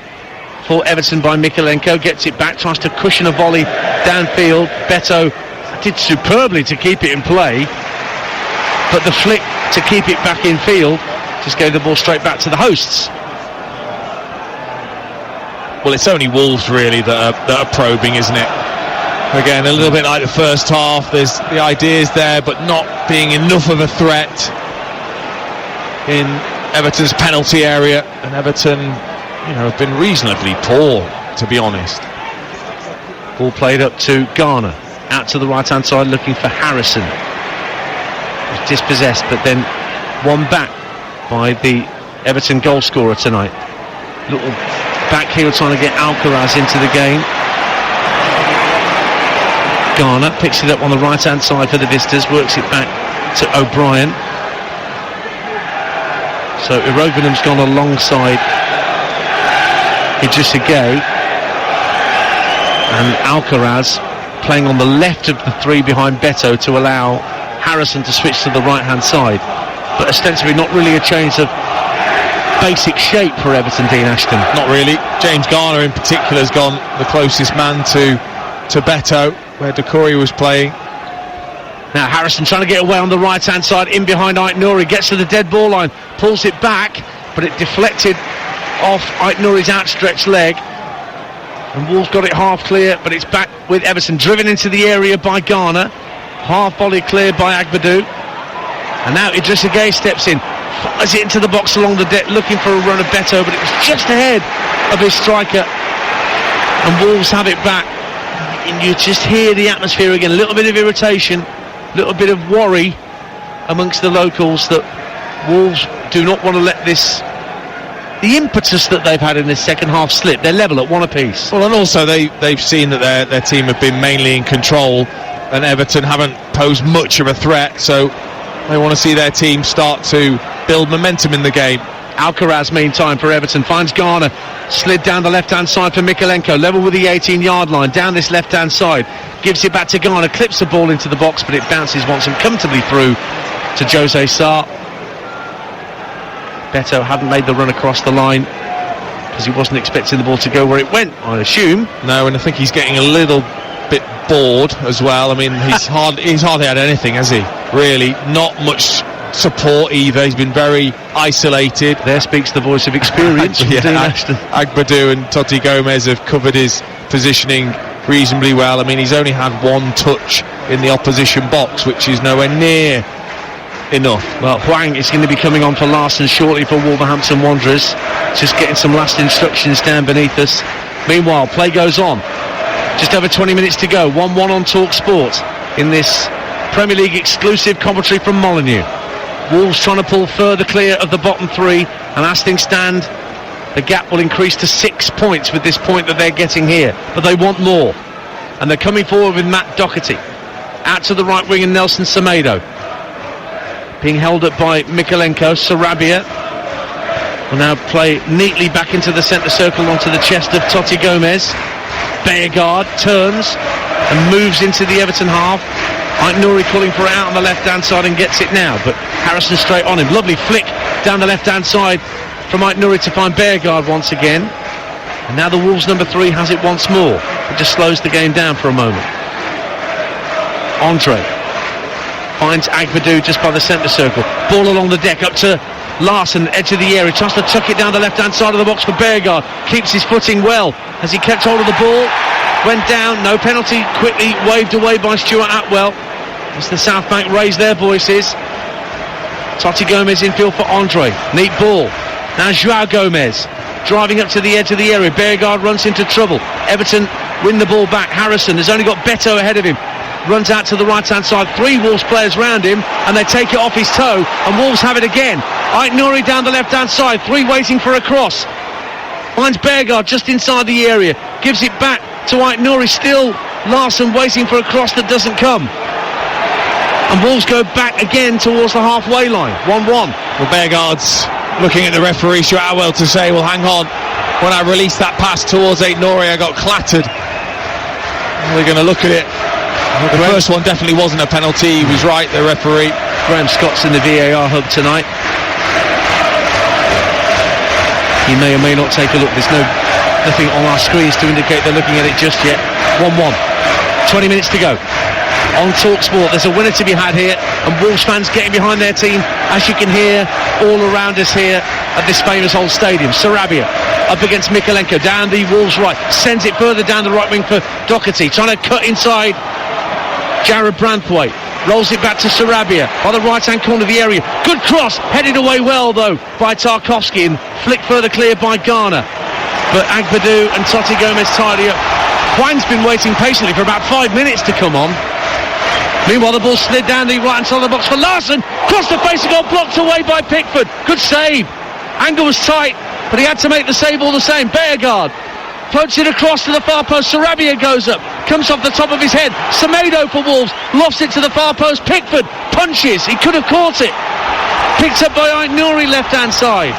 for Everton by Mikalenko, gets it back, tries to cushion a volley downfield. Beto did superbly to keep it in play, but the flick to keep it back in field just gave the ball straight back to the hosts. Well, it's only Wolves really that are probing, isn't it? Again, a little bit like the first half, there's the ideas there, but not being enough of a threat in Everton's penalty area, and Everton, have been reasonably poor, to be honest. Ball played up to Garner, out to the right hand side looking for Harrison. He's dispossessed, but then won back by the Everton goal scorer tonight. Little back heel trying to get Alcaraz into the game. Garner picks it up on the right hand side for the visitors, works it back to O'Brien. So Irovenham's gone alongside Idrissa Gueye, and Alcaraz playing on the left of the 3 behind Beto to allow Harrison to switch to the right hand side, but ostensibly not really a change of basic shape for Everton, Dean Ashton. Not really. James Garner in particular has gone the closest man to Beto, where Doucouré was playing. Now Harrison trying to get away on the right hand side, in behind Ait Nouri, gets to the dead ball line, pulls it back, but it deflected off Ait Nouri's outstretched leg, and Wolves got it half clear, but it's back with Everton, driven into the area by Garner, half volley cleared by Agbadou, and now Idrissa Gueye steps in, fires it into the box along the deck, looking for a run of Beto, but it was just ahead of his striker, and Wolves have it back. And you just hear the atmosphere again, a little bit of irritation, a little bit of worry amongst the locals that Wolves do not want to let the impetus that they've had in this second half slip. They're level at 1 apiece. Well, and also they've seen that their team have been mainly in control, and Everton haven't posed much of a threat, so they want to see their team start to build momentum in the game. Alcaraz, meantime, for Everton, finds Garner, slid down the left-hand side for Mikalenko, level with the 18-yard line, down this left-hand side, gives it back to Garner, clips the ball into the box, but it bounces once and comfortably through to Jose Sarr. Beto hadn't made the run across the line because he wasn't expecting the ball to go where it went, I assume. No, and I think he's getting a little bit bored as well. I mean, he's hardly had anything, has he? Really, not much support either. He's been very isolated. There speaks the voice of experience. Agbadou and Totti Gomez have covered his positioning reasonably well. I mean, he's only had one touch in the opposition box, which is nowhere near enough. Well, Hwang is going to be coming on for Larson shortly for Wolverhampton Wanderers. Just getting some last instructions down beneath us. Meanwhile, play goes on. Just over 20 minutes to go. 1-1 on Talk Sport in this Premier League exclusive commentary from Molineux. Wolves trying to pull further clear of the bottom three, and as things stand, the gap will increase to 6 points with this point that they're getting here, but they want more, and they're coming forward with Matt Doherty out to the right wing and Nelson Semedo being held up by Mykolenko. Sarabia will now play neatly back into the centre circle onto the chest of Totti Gomez. Beargard turns and moves into the Everton half. Nouri calling for it out on the left-hand side and gets it now, but Harrison straight on him. Lovely flick down the left-hand side from Nouri to find Beargard once again. And now the Wolves number 3 has it once more. It just slows the game down for a moment. Andre finds Agbadou just by the centre circle. Ball along the deck up to Larson, edge of the area. Tries to tuck it down the left-hand side of the box for Beargard. Keeps his footing well as he kept hold of the ball. Went down, no penalty, quickly waved away by Stuart Atwell. As the South Bank raise their voices. Totti Gomez in field for Andre. Neat ball. Now Joao Gomez driving up to the edge of the area. Beargard runs into trouble. Everton win the ball back. Harrison has only got Beto ahead of him. Runs out to the right-hand side. 3 Wolves players round him, and they take it off his toe, and Wolves have it again. Nouri down the left-hand side. 3 waiting for a cross. Finds Beargard just inside the area. Gives it back to Nouri. Still Larson waiting for a cross that doesn't come. And Wolves go back again towards the halfway line. 1-1. Well, Beargard's looking at the referee, Stuart Atwell, to say, well, hang on. When I released that pass towards Nouri, I got clattered. We're going to look at it. The first one definitely wasn't a penalty. He was right, the referee. Graham Scott's in the VAR hub tonight. He may or may not take a look. There's nothing on our screens to indicate they're looking at it just yet. 1-1. 20 minutes to go. On TalkSport, there's a winner to be had here, and Wolves fans getting behind their team, as you can hear all around us here at this famous old stadium. Sarabia up against Mykolenko, down the Wolves right, sends it further down the right wing for Doherty, trying to cut inside Jared Branthwaite. Rolls it back to Sarabia by the right-hand corner of the area. Good cross, headed away well though by Tarkowski, and flicked further clear by Garner. But Agbadou and Totti Gomez tidy up. Hwang's been waiting patiently for about 5 minutes to come on. Meanwhile, the ball slid down the right-hand side of the box for Larson. Cross the face and got blocked away by Pickford. Good save. Angle was tight, but he had to make the save all the same. Beargard floats it across to the far post. Sarabia goes up, comes off the top of his head. Semedo for Wolves, lofts it to the far post. Pickford punches, he could have caught it. Picked up by Nouri left-hand side.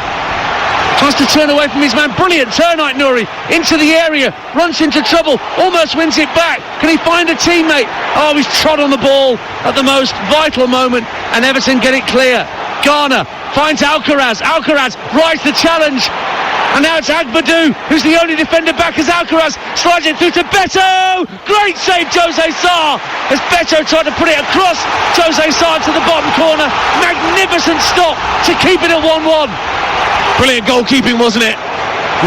Tries to turn away from his man. Brilliant turn, Nouri into the area, runs into trouble, almost wins it back. Can he find a teammate? Oh, he's trod on the ball at the most vital moment, and Everton get it clear. Garner finds Alcaraz. Alcaraz rides the challenge, and now it's Agbadou who's the only defender back as Alcaraz slides it through to Beto. Great save, Jose Sarr, as Beto tried to put it across. Jose Sarr to the bottom corner. Magnificent stop to keep it at 1-1. Brilliant goalkeeping, wasn't it?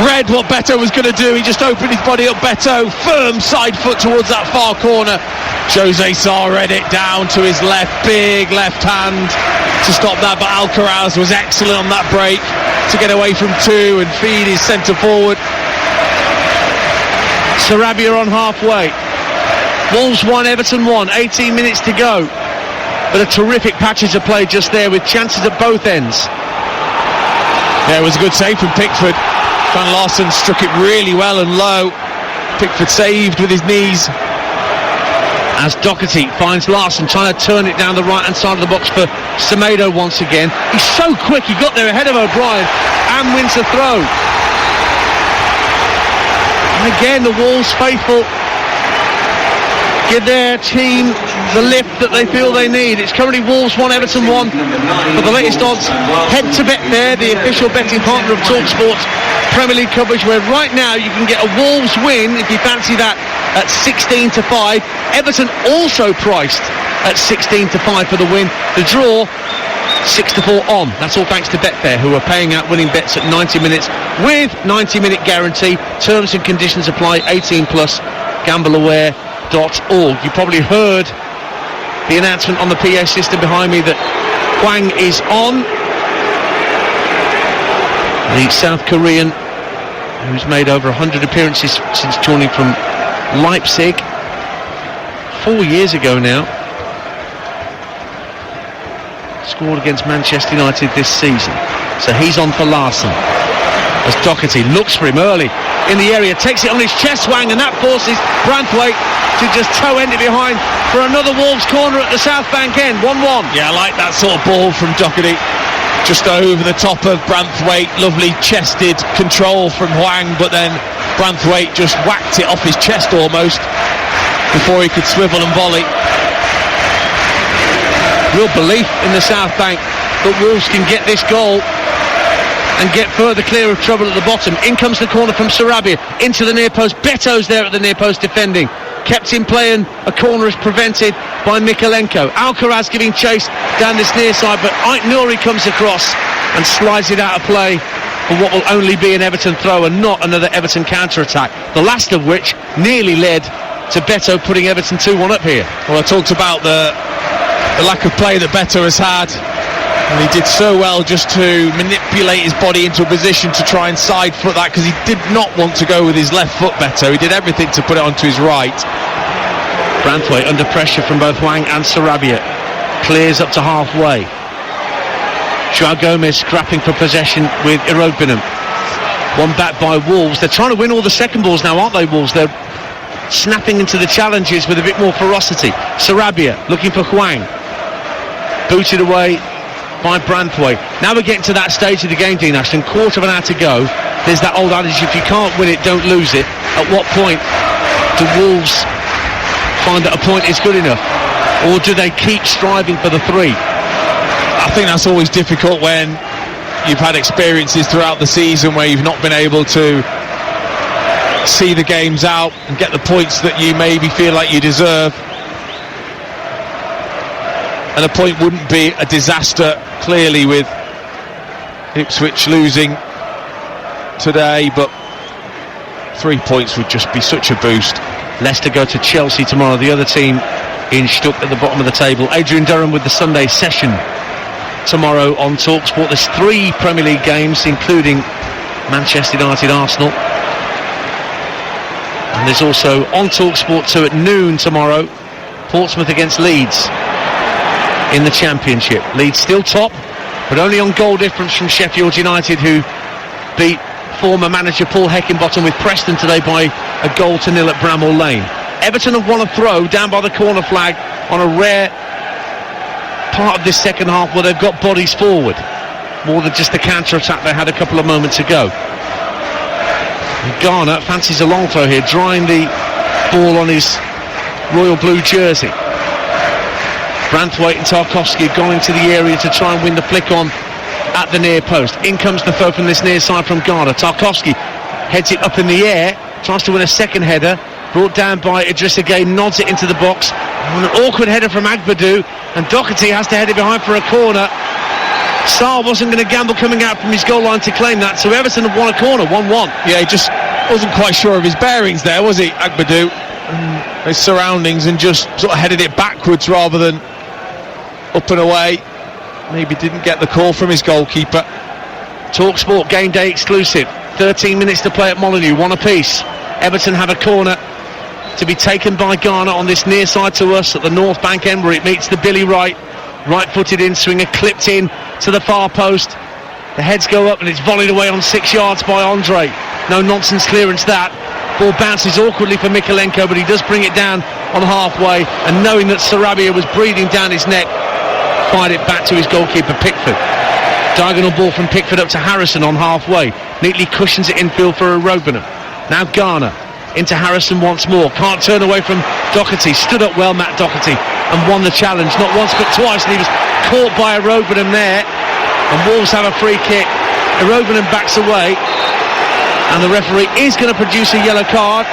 Read what Beto was going to do. He just opened his body up. Beto, firm side foot towards that far corner. Jose Sarr read it down to his left, big left hand to stop that. But Alcaraz was excellent on that break to get away from 2 and feed his centre forward. Sarabia on halfway. Wolves 1, Everton 1. 18 minutes to go. But a terrific passage of play just there with chances at both ends. Yeah, it was a good save from Pickford. Van Larsen struck it really well and low. Pickford saved with his knees. As Doherty finds Larson trying to turn it down the right-hand side of the box for Semedo once again. He's so quick, he got there ahead of O'Brien and wins the throw. And again, the Wolves faithful give their team the lift that they feel they need. It's currently Wolves 1, Everton 1. For the latest odds, head to Betfair, the official betting partner of TalkSport's Premier League coverage, where right now you can get a Wolves win, if you fancy that, at 16 to 5. Everton also priced at 16 to 5 for the win. The draw, 6 to 4 on. That's all thanks to Betfair, who are paying out winning bets at 90 minutes with 90-minute guarantee. Terms and conditions apply. 18 plus. GambleAware.org. You probably heard the announcement on the PA system behind me that Hwang is on. The South Korean, who's made over 100 appearances since joining from Leipzig 4 years ago now. Scored against Manchester United this season. So he's on for Larson. As Doherty looks for him early in the area, takes it on his chest, Hwang, and that forces Branthwaite to just toe end it behind for another Wolves corner at the South Bank end. 1-1. Yeah, I like that sort of ball from Doherty. Just over the top of Branthwaite. Lovely chested control from Hwang, but then Branthwaite just whacked it off his chest almost before he could swivel and volley. Real belief in the South Bank that Wolves can get this goal and get further clear of trouble at the bottom. In comes the corner from Sarabia into the near post. Beto's there at the near post defending. Kept in play, and a corner is prevented by Mikalenko. Alcaraz giving chase down this near side, but Ait Nouri comes across and slides it out of play for what will only be an Everton throw and not another Everton counter-attack, the last of which nearly led to Beto putting Everton 2-1 up here. Well, I talked about the lack of play that Beto has had, and he did so well just to manipulate his body into a position to try and side foot that, because he did not want to go with his left foot, Beto. He did everything to put it onto his right. Branthwaite under pressure from both Hwang and Sarabia. Clears up to halfway. Joao Gomez scrapping for possession with Irogbinam. One back by Wolves. They're trying to win all the second balls now, aren't they, Wolves? They're snapping into the challenges with a bit more ferocity. Sarabia looking for Hwang. Booted away by Branthwaite. Now we're getting to that stage of the game, Dean Ashton. Quarter of an hour to go. There's that old adage, if you can't win it, don't lose it. At what point do Wolves find that a point is good enough? Or do they keep striving for the three? I think that's always difficult when you've had experiences throughout the season where you've not been able to see the games out and get the points that you maybe feel like you deserve. And a point wouldn't be a disaster, clearly, with Ipswich losing today, but 3 points would just be such a boost. Leicester go to Chelsea tomorrow, the other team in Stuck at the bottom of the table. Adrian Durham with the Sunday session tomorrow on TalkSport. There's 3 Premier League games, including Manchester United Arsenal. And there's also on TalkSport 2 at noon tomorrow, Portsmouth against Leeds in the Championship. Leeds still top, but only on goal difference from Sheffield United, who beat former manager Paul Heckingbottom with Preston today by 1-0 at Bramall Lane. Everton have won a throw down by the corner flag on a rare part of this second half where they've got bodies forward, more than just the counter-attack they had a couple of moments ago. And Garner fancies a long throw here, drying the ball on his royal blue jersey. Branthwaite and Tarkowski going to the area to try and win the flick on at the near post. In comes the throw from this near side from Garner. Tarkowski heads it up in the air, tries to win a second header, brought down by Idrissa Gueye, nods it into the box. An awkward header from Agbadou, and Doherty has to head it behind for a corner. Sarr wasn't going to gamble coming out from his goal line to claim that, so Everton have won a corner, 1-1. Yeah, he just wasn't quite sure of his bearings there, was he, Agbadou? His surroundings, and just sort of headed it backwards rather than up and away. Maybe didn't get the call from his goalkeeper. TalkSport game day exclusive. 13 minutes to play at Molineux, 1 apiece. Everton have a corner to be taken by Garner on this near side to us at the North Bank end, where it meets the Billy Wright. Right-footed in, swinger clipped in to the far post. The heads go up and it's volleyed away on 6 yards by Andre. No nonsense clearance that. Ball bounces awkwardly for Mikalenko, but he does bring it down on halfway, and knowing that Sarabia was breathing down his neck, fired it back to his goalkeeper Pickford. Diagonal ball from Pickford up to Harrison on halfway. Neatly cushions it infield for Irogbinam. Now Garner into Harrison once more. Can't turn away from Doherty. Stood up well, Matt Doherty, and won the challenge. Not once but twice, and he was caught by Irobotham there. And Wolves have a free kick. Irobotham backs away, and the referee is going to produce a yellow card,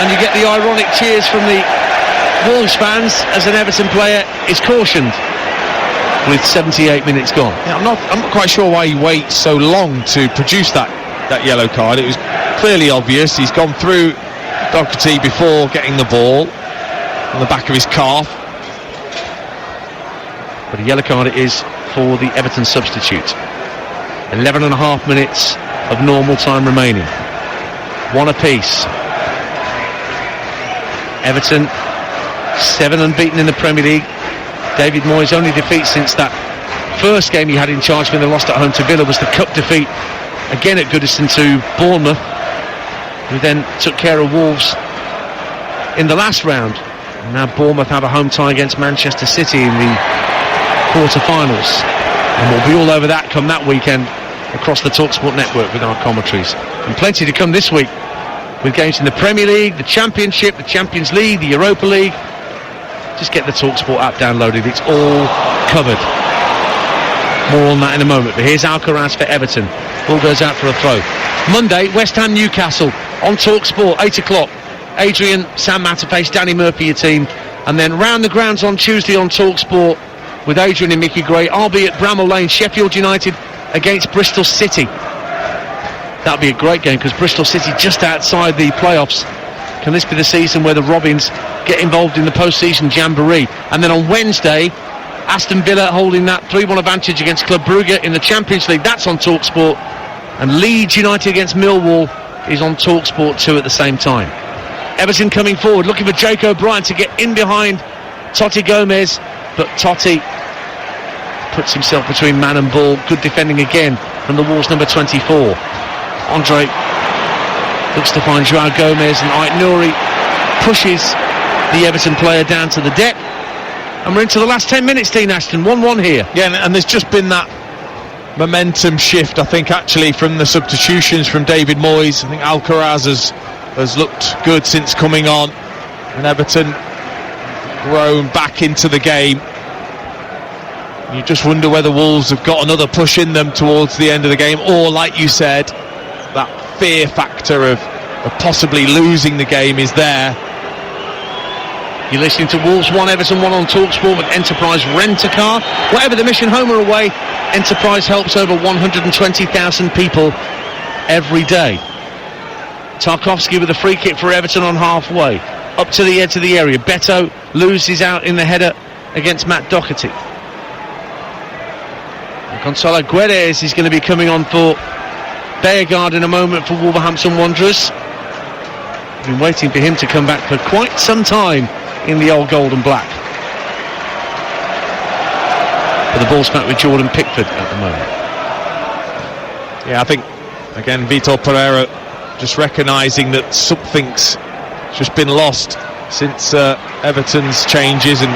and you get the ironic cheers from the Wolves fans as an Everton player is cautioned with 78 minutes gone. Yeah, I'm not quite sure why he waits so long to produce that yellow card. It was clearly obvious. He's gone through Doherty before getting the ball on the back of his calf. But a yellow card it is for the Everton substitute. 11 and a half minutes of normal time remaining. One apiece. Everton 7 unbeaten in the Premier League. David Moyes' only defeat since that first game he had in charge when they lost at home to Villa was the cup defeat again at Goodison to Bournemouth, who then took care of Wolves in the last round. And now Bournemouth have a home tie against Manchester City in the quarter-finals, and we'll be all over that come that weekend across the TalkSport network with our commentaries, and plenty to come this week with games in the Premier League, the Championship, the Champions League, the Europa League. Just get the TalkSport app downloaded, it's all covered. More on that in a moment, but here's Alcaraz for Everton. Ball goes out for a throw. Monday, West Ham Newcastle on TalkSport, 8 o'clock. Adrian, Sam Matterface, Danny Murphy your team, and then round the grounds on Tuesday on TalkSport with Adrian and Mickey Gray. I'll be at Bramall Lane, Sheffield United against Bristol City. That'll be a great game because Bristol City just outside the playoffs. Can this be the season where the Robins get involved in the post-season jamboree? And then on Wednesday, Aston Villa holding that 3-1 advantage against Club Brugge in the Champions League. That's on TalkSport. And Leeds United against Millwall is on TalkSport 2 at the same time. Everton coming forward, looking for Jake O'Brien to get in behind Totti Gomez, but Totti puts himself between man and ball. Good defending again from the Wolves number 24. Andre looks to find Joao Gomez, and Ait Nouri pushes the Everton player down to the depth. And we're into the last 10 minutes, Dean Ashton. 1-1 here. Yeah, and there's just been that momentum shift, I think, actually, from the substitutions from David Moyes. I think Alcaraz has looked good since coming on, and Everton grown back into the game. You just wonder whether Wolves have got another push in them towards the end of the game, or, like you said, that fear factor of possibly losing the game is there. You're listening to Wolves 1, Everton 1 on TalkSport with Enterprise Rent-A-Car. Whatever the mission, home or away, Enterprise helps over 120,000 people every day. Tarkowski with a free kick for Everton on halfway. Up to the edge of the area. Beto loses out in the header against Matt Doherty. And Gonzalo Guedes is going to be coming on for Beargard in a moment for Wolverhampton Wanderers. Been waiting for him to come back for quite some time in the old gold and black. But the ball's back with Jordan Pickford at the moment. Yeah, I think, again, Vitor Pereira just recognising that something's just been lost since Everton's changes. And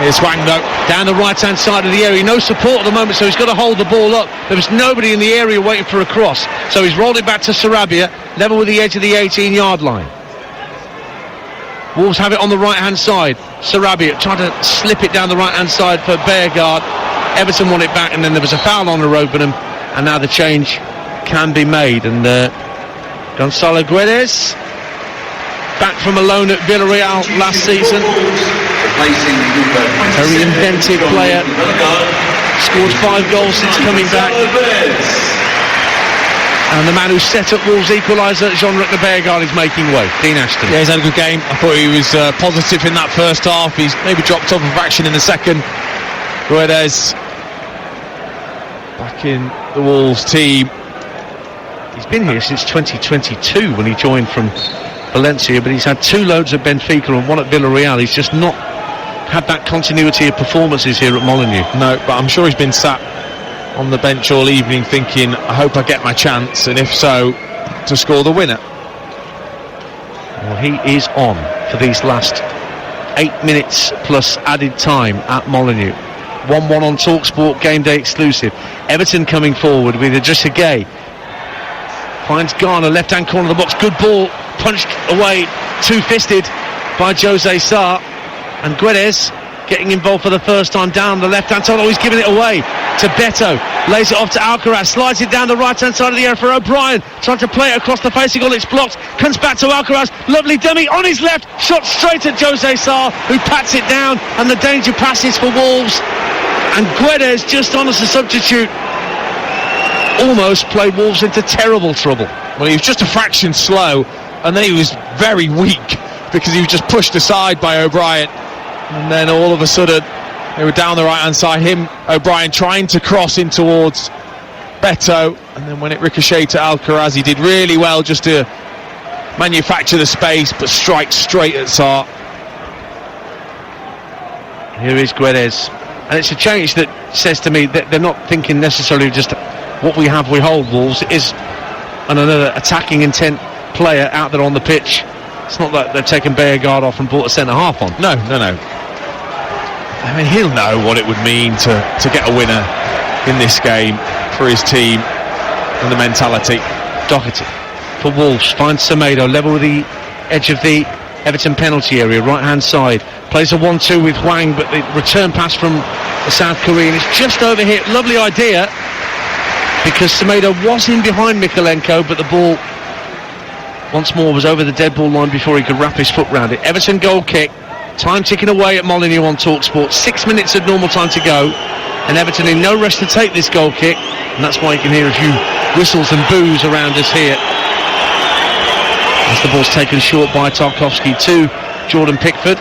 here's Wangno down the right hand side of the area, no support at the moment, so he's got to hold the ball up. There was nobody in the area waiting for a cross, so he's rolled it back to Sarabia, level with the edge of the 18-yard line. Wolves have it on the right hand side. Sarabia trying to slip it down the right hand side for Beargard. Everton won it back, and then there was a foul on Irobotham, and now the change can be made. And Gonzalo Guedes, back from a loan at Villarreal last season. Very inventive player. Scored 5 goals since coming back. And the man who set up Wolves' equaliser, Jean-Luc Beargard, is making way. Dean Ashton. Yeah, he's had a good game. I thought he was positive in that first half. He's maybe dropped off of action in the second. Guedes back in the Wolves team. He's been here since 2022 when he joined from Valencia, but he's had 2 loads at Benfica and 1 at Villarreal. He's just not had that continuity of performances here at Molineux. No, but I'm sure he's been sat on the bench all evening thinking, I hope I get my chance, and if so, to score the winner. Well, he is on for these last 8 minutes plus added time at Molineux. 1-1 on TalkSport, game day exclusive. Everton coming forward with Idrissa Gueye. Finds Garner, left-hand corner of the box. Good ball punched away two-fisted by Jose Sarr, and Guedes getting involved for the first time down the left-hand side. Oh, he's giving it away to Beto, lays it off to Alcaraz, slides it down the right-hand side of the area for O'Brien, trying to play it across the face of goal, it's blocked, comes back to Alcaraz, lovely dummy on his left, shot straight at Jose Sarr, who pats it down, and the danger passes for Wolves, and Guedes, just on as a substitute, almost played Wolves into terrible trouble. Well, he was just a fraction slow, and then he was very weak because he was just pushed aside by O'Brien, and then all of a sudden they were down the right hand side, O'Brien trying to cross in towards Beto, and then when it ricocheted to Alcaraz, he did really well just to manufacture the space but strike straight at Sarr. Here is Guedes, and it's a change that says to me that they're not thinking necessarily just what we have we hold. Wolves is another attacking intent player out there on the pitch. It's not that they've taken Beauregard off and brought a centre half on. No. I mean, he'll know what it would mean to get a winner in this game for his team and the mentality. Doherty for Wolves finds Semedo level with the edge of the Everton penalty area, right hand side, plays a 1-2 with Hwang, but the return pass from the South Korean is just over here. Lovely idea, because Semedo was in behind Mikolenko, but the ball once more was over the dead ball line before he could wrap his foot round it. Everton goal kick, time ticking away at Molineux on TalkSport, 6 minutes of normal time to go, and Everton in no rush to take this goal kick, and that's why you can hear a few whistles and boos around us here as the ball's taken short by Tarkowski to Jordan Pickford.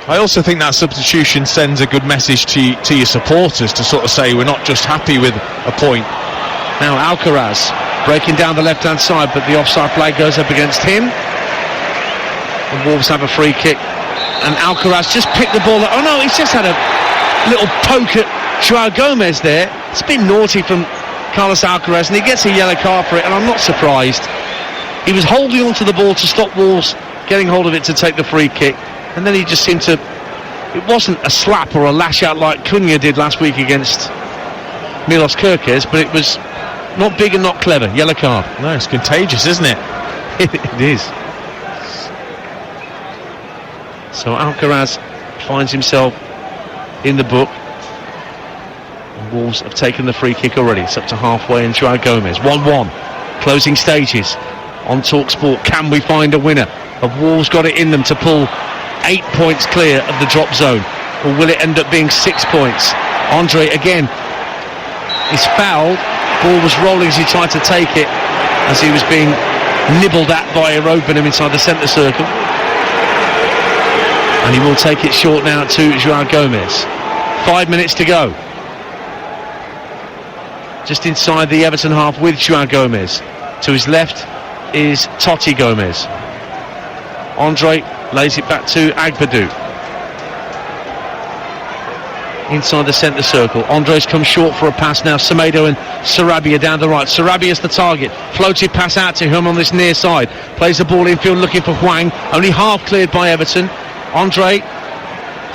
I also think that substitution sends a good message to your supporters to sort of say we're not just happy with a point. Now Alcaraz breaking down the left hand side, but the offside flag goes up against him. The Wolves have a free kick, and Alcaraz just picked the ball up. Oh no, he's just had a little poke at Joao Gomez there. It's been naughty from Carlos Alcaraz, and he gets a yellow card for it, and I'm not surprised. He was holding onto the ball to stop Wolves getting hold of it to take the free kick, and then he just seemed to, it wasn't a slap or a lash out like Cunha did last week against Milos Kerkez, but it was not big and not clever. Yellow card. No, it's contagious, isn't it? It is. So Alcaraz finds himself in the book. And Wolves have taken the free kick already. It's up to halfway, and Joao Gomez 1-1. Closing stages on TalkSport. Can we find a winner? Have Wolves got it in them to pull 8 points clear of the drop zone, or will it end up being 6 points? Andre again is fouled. Ball was rolling as he tried to take it, as he was being nibbled at by Robinham inside the centre circle, and he will take it short now to Joao Gomez. 5 minutes to go, just inside the Everton half with Joao Gomez. To his left is Totti Gomez. Andre lays it back to Agbadou inside the centre circle. Andre's come short for a pass now. Semedo and Sarabia down the right. Sarabia's the target. Floated pass out to him on this near side. Plays the ball infield looking for Hwang. Only half cleared by Everton. Andre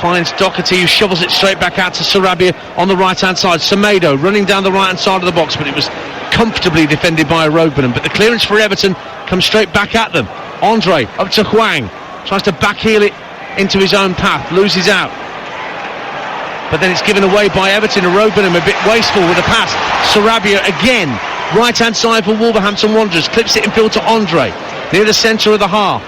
finds Doherty, who shovels it straight back out to Sarabia on the right hand side. Semedo running down the right hand side of the box, but it was comfortably defended by Robinham. But the clearance for Everton comes straight back at them. Andre up to Hwang, tries to backheel it into his own path, loses out, but then it's given away by Everton, and Robinham a bit wasteful with a pass. Sarabia again, right hand side for Wolverhampton Wanderers, clips it infield to Andre near the centre of the half.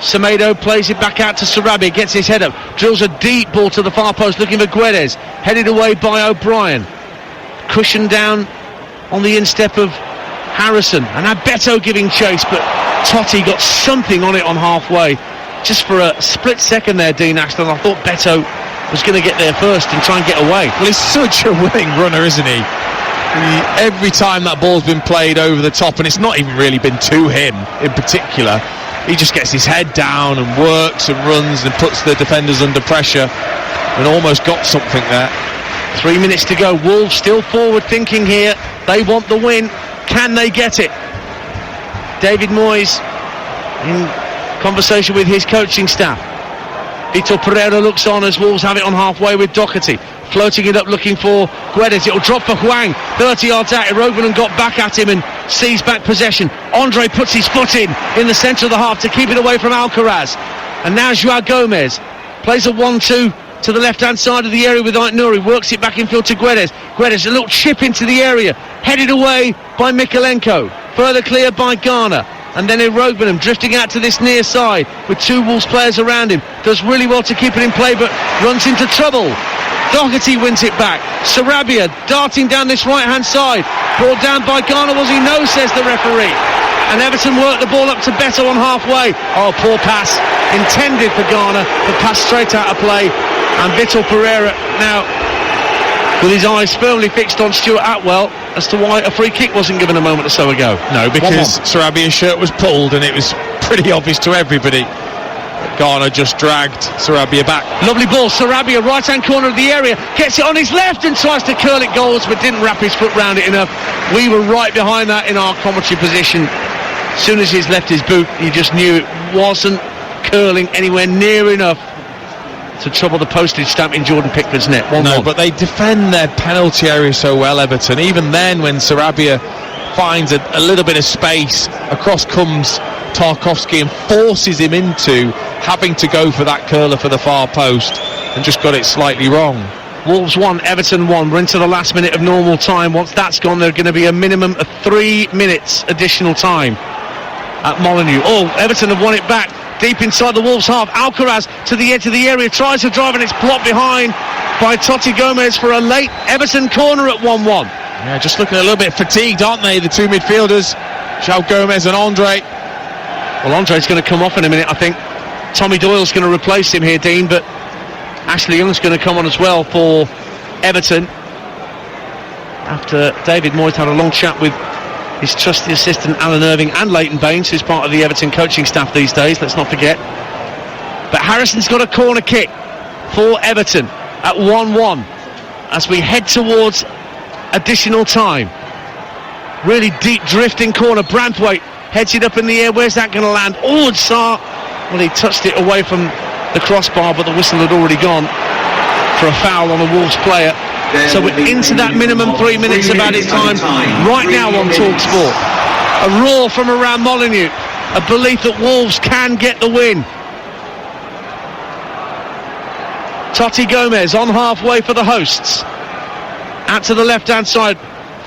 Semedo plays it back out to Sarabia, gets his head up, drills a deep ball to the far post looking for Guedes, headed away by O'Brien, cushioned down on the instep of Harrison, and now Beto giving chase, but Totti got something on it on halfway. Just for a split second there, Dean Axton, I thought Beto was going to get there first and try and get away. Well, he's such a willing runner, isn't he? Every time that ball's been played over the top, and it's not even really been to him in particular, he just gets his head down and works and runs and puts the defenders under pressure, and almost got something there. 3 minutes to go. Wolves still forward thinking here. They want the win. Can they get it? David Moyes in conversation with his coaching staff. Vitor Pereira looks on as Wolves have it on halfway with Doherty. floating it up, looking for Guedes. It'll drop for Hwang, 30 yards out. Irogbenim got back at him and sees back possession. Andre puts his foot in the centre of the half to keep it away from Alcaraz. And now Joao Gomez plays a 1-2 to the left-hand side of the area with Ait Nouri, works it back infield to Guedes. Guedes, a little chip into the area, headed away by Mikalenko, further cleared by Ghana. And then Irogbenim drifting out to this near side with two Wolves players around him. Does really well to keep it in play, but runs into trouble. Doherty wins it back. Sarabia darting down this right-hand side. Brought down by Ghana, was he? No, says the referee. And Everton work the ball up to Beto on halfway. Oh, poor pass. Intended for Ghana, but passed straight out of play. And Vitor Pereira now with his eyes firmly fixed on Stuart Atwell as to why a free kick wasn't given a moment or so ago. No, because Sarabia's shirt was pulled and it was pretty obvious to everybody. Ghana just dragged Sarabia back. Lovely ball, Sarabia, right-hand corner of the area, gets it on his left and tries to curl it goals, but didn't wrap his foot round it enough. We were right behind that in our commentary position. As soon as he's left his boot, you just knew it wasn't curling anywhere near enough to trouble the postage stamp in Jordan Pickford's net. 1-1. No, but they defend their penalty area so well, Everton. Even then, when Sarabia finds a little bit of space, across comes Tarkowski and forces him into having to go for that curler for the far post, and just got it slightly wrong. Wolves 1, Everton 1. We're into the last minute of normal time. Once that's gone, there's going to be a minimum of 3 minutes additional time at Molineux. Oh, Everton have won it back deep inside the Wolves half. Alcaraz to the edge of the area, tries to drive, and it's blocked behind by Totti Gomez for a late Everton corner at 1-1. Yeah, just looking a little bit fatigued, aren't they, the two midfielders, Joao Gomez and Andre. Well, Andre's going to come off in a minute, I think. Tommy Doyle's going to replace him here, Dean, but Ashley Young's going to come on as well for Everton after David Moyes had a long chat with his trusty assistant Alan Irving and Leighton Baines, who's part of the Everton coaching staff these days, let's not forget. But Harrison's got a corner kick for Everton at 1-1 as we head towards additional time. Really deep drifting corner. Branthwaite heads it up in the air. Where's that going to land? Oh, it's Sarr. Well, he touched it away from the crossbar, but the whistle had already gone for a foul on a Wolves player. So we're into that minimum 3 minutes of added time right now on TalkSport. A roar from around Molineux, a belief that Wolves can get the win. Totti Gomez on halfway for the hosts. Out to the left-hand side,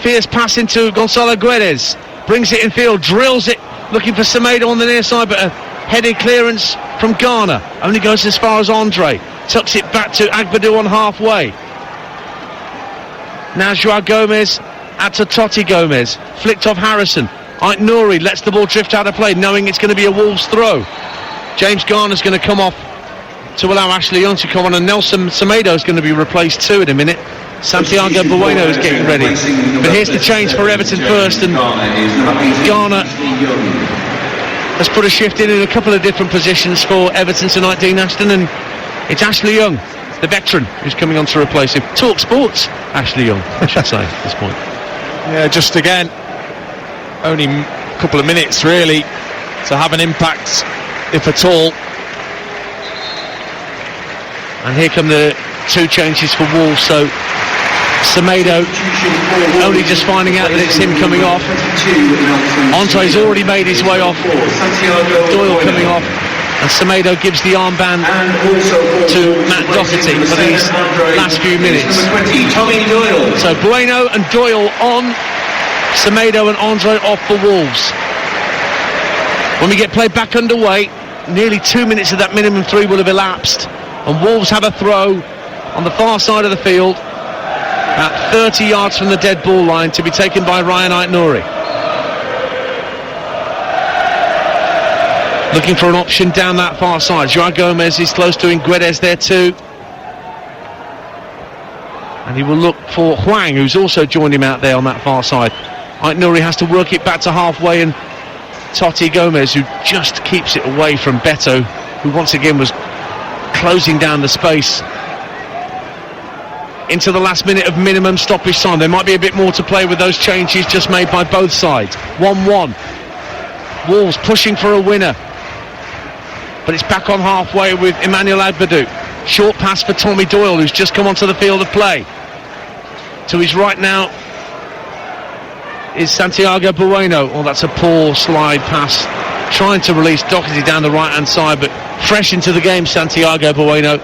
fierce pass into Gonzalo Guedes. Brings it in field, drills it, looking for Semedo on the near side, but a headed clearance from Ghana. Only goes as far as Andre. Tucks it back to Agbadou on halfway. Now Joao Gomez out to Totti Gomez, flicked off Harrison. Ait Nouri lets the ball drift out of play, knowing it's going to be a Wolves throw. James Garner's going to come off to allow Ashley Young to come on, and Nelson Semedo is going to be replaced too in a minute. Santiago Bueno is getting ready. But here's the change for Everton first, and Garner has put a shift in a couple of different positions for Everton tonight, Dean Ashton, and it's Ashley Young, the veteran, who's coming on to replace him. Talk Sports, Ashley Young, I should say, at this point. Yeah, just again, only a couple of minutes really to have an impact, if at all. And here come the two changes for Wolves. So Semedo only just finding out that it's him coming off. Andre's already made his way off. Doyle coming off. And Semedo gives the armband to Matt Doherty for these last few minutes. So Bueno and Doyle on, Semedo and Andre off for Wolves. When we get play back underway, nearly 2 minutes of that minimum 3 will have elapsed, and Wolves have a throw on the far side of the field at 30 yards from the dead ball line to be taken by Ryan Ait Nouri. Looking for an option down that far side. Joao Gomez is close to Guedes there too. And he will look for Hwang, who's also joined him out there on that far side. Ait Nouri has to work it back to halfway, and Totti Gomez, who just keeps it away from Beto, who once again was closing down the space. Into the last minute of minimum stoppage time. There might be a bit more to play with those changes just made by both sides. 1-1. Wolves pushing for a winner. But it's back on halfway with Emmanuel Agbadou. Short pass for Tommy Doyle, who's just come onto the field of play. To his right now is Santiago Bueno. Oh, that's a poor slide pass. Trying to release Doherty down the right-hand side, but fresh into the game, Santiago Bueno.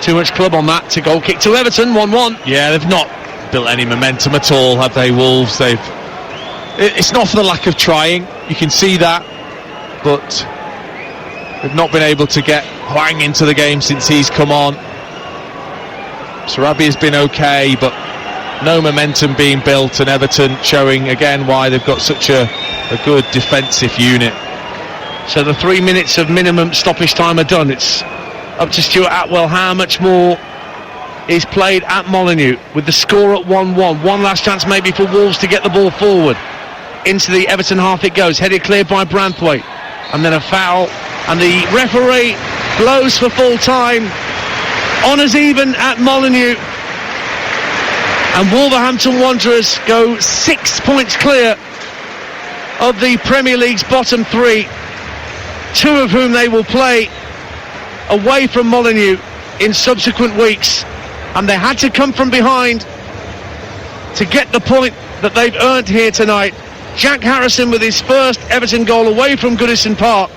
Too much club on that. To goal kick to Everton, 1-1. Yeah, they've not built any momentum at all, have they, Wolves? It's not for the lack of trying, you can see that, but they've not been able to get Hwang into the game since he's come on. Sarabi has been okay, but no momentum being built, and Everton showing again why they've got such a good defensive unit. So the 3 minutes of minimum stoppage time are done. It's up to Stuart Atwell how much more is played at Molineux, with the score at 1-1. One last chance maybe for Wolves to get the ball forward. Into the Everton half it goes, headed clear by Branthwaite, and then a foul, and the referee blows for full time. Honours even at Molineux, and Wolverhampton Wanderers go 6 points clear of the Premier League's bottom three, two of whom they will play away from Molineux in subsequent weeks, and they had to come from behind to get the point that they've earned here tonight. Jack Harrison with his first Everton goal away from Goodison Park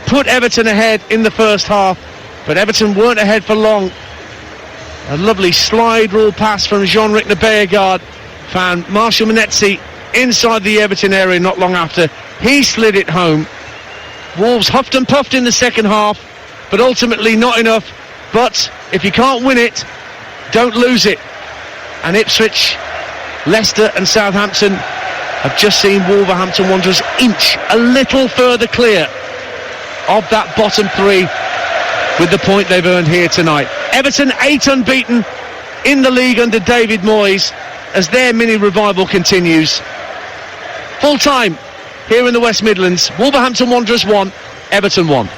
put Everton ahead in the first half, but Everton weren't ahead for long. A lovely slide rule pass from Jean-Ric Nabeagard found Marshall Manetzi inside the Everton area not long after. He slid it home. Wolves huffed and puffed in the second half, but ultimately not enough. But if you can't win it, don't lose it. And Ipswich, Leicester and Southampton have just seen Wolverhampton Wanderers inch a little further clear of that bottom three with the point they've earned here tonight. Everton 8 unbeaten in the league under David Moyes as their mini revival continues. Full time here in the West Midlands. Wolverhampton Wanderers 1, Everton 1.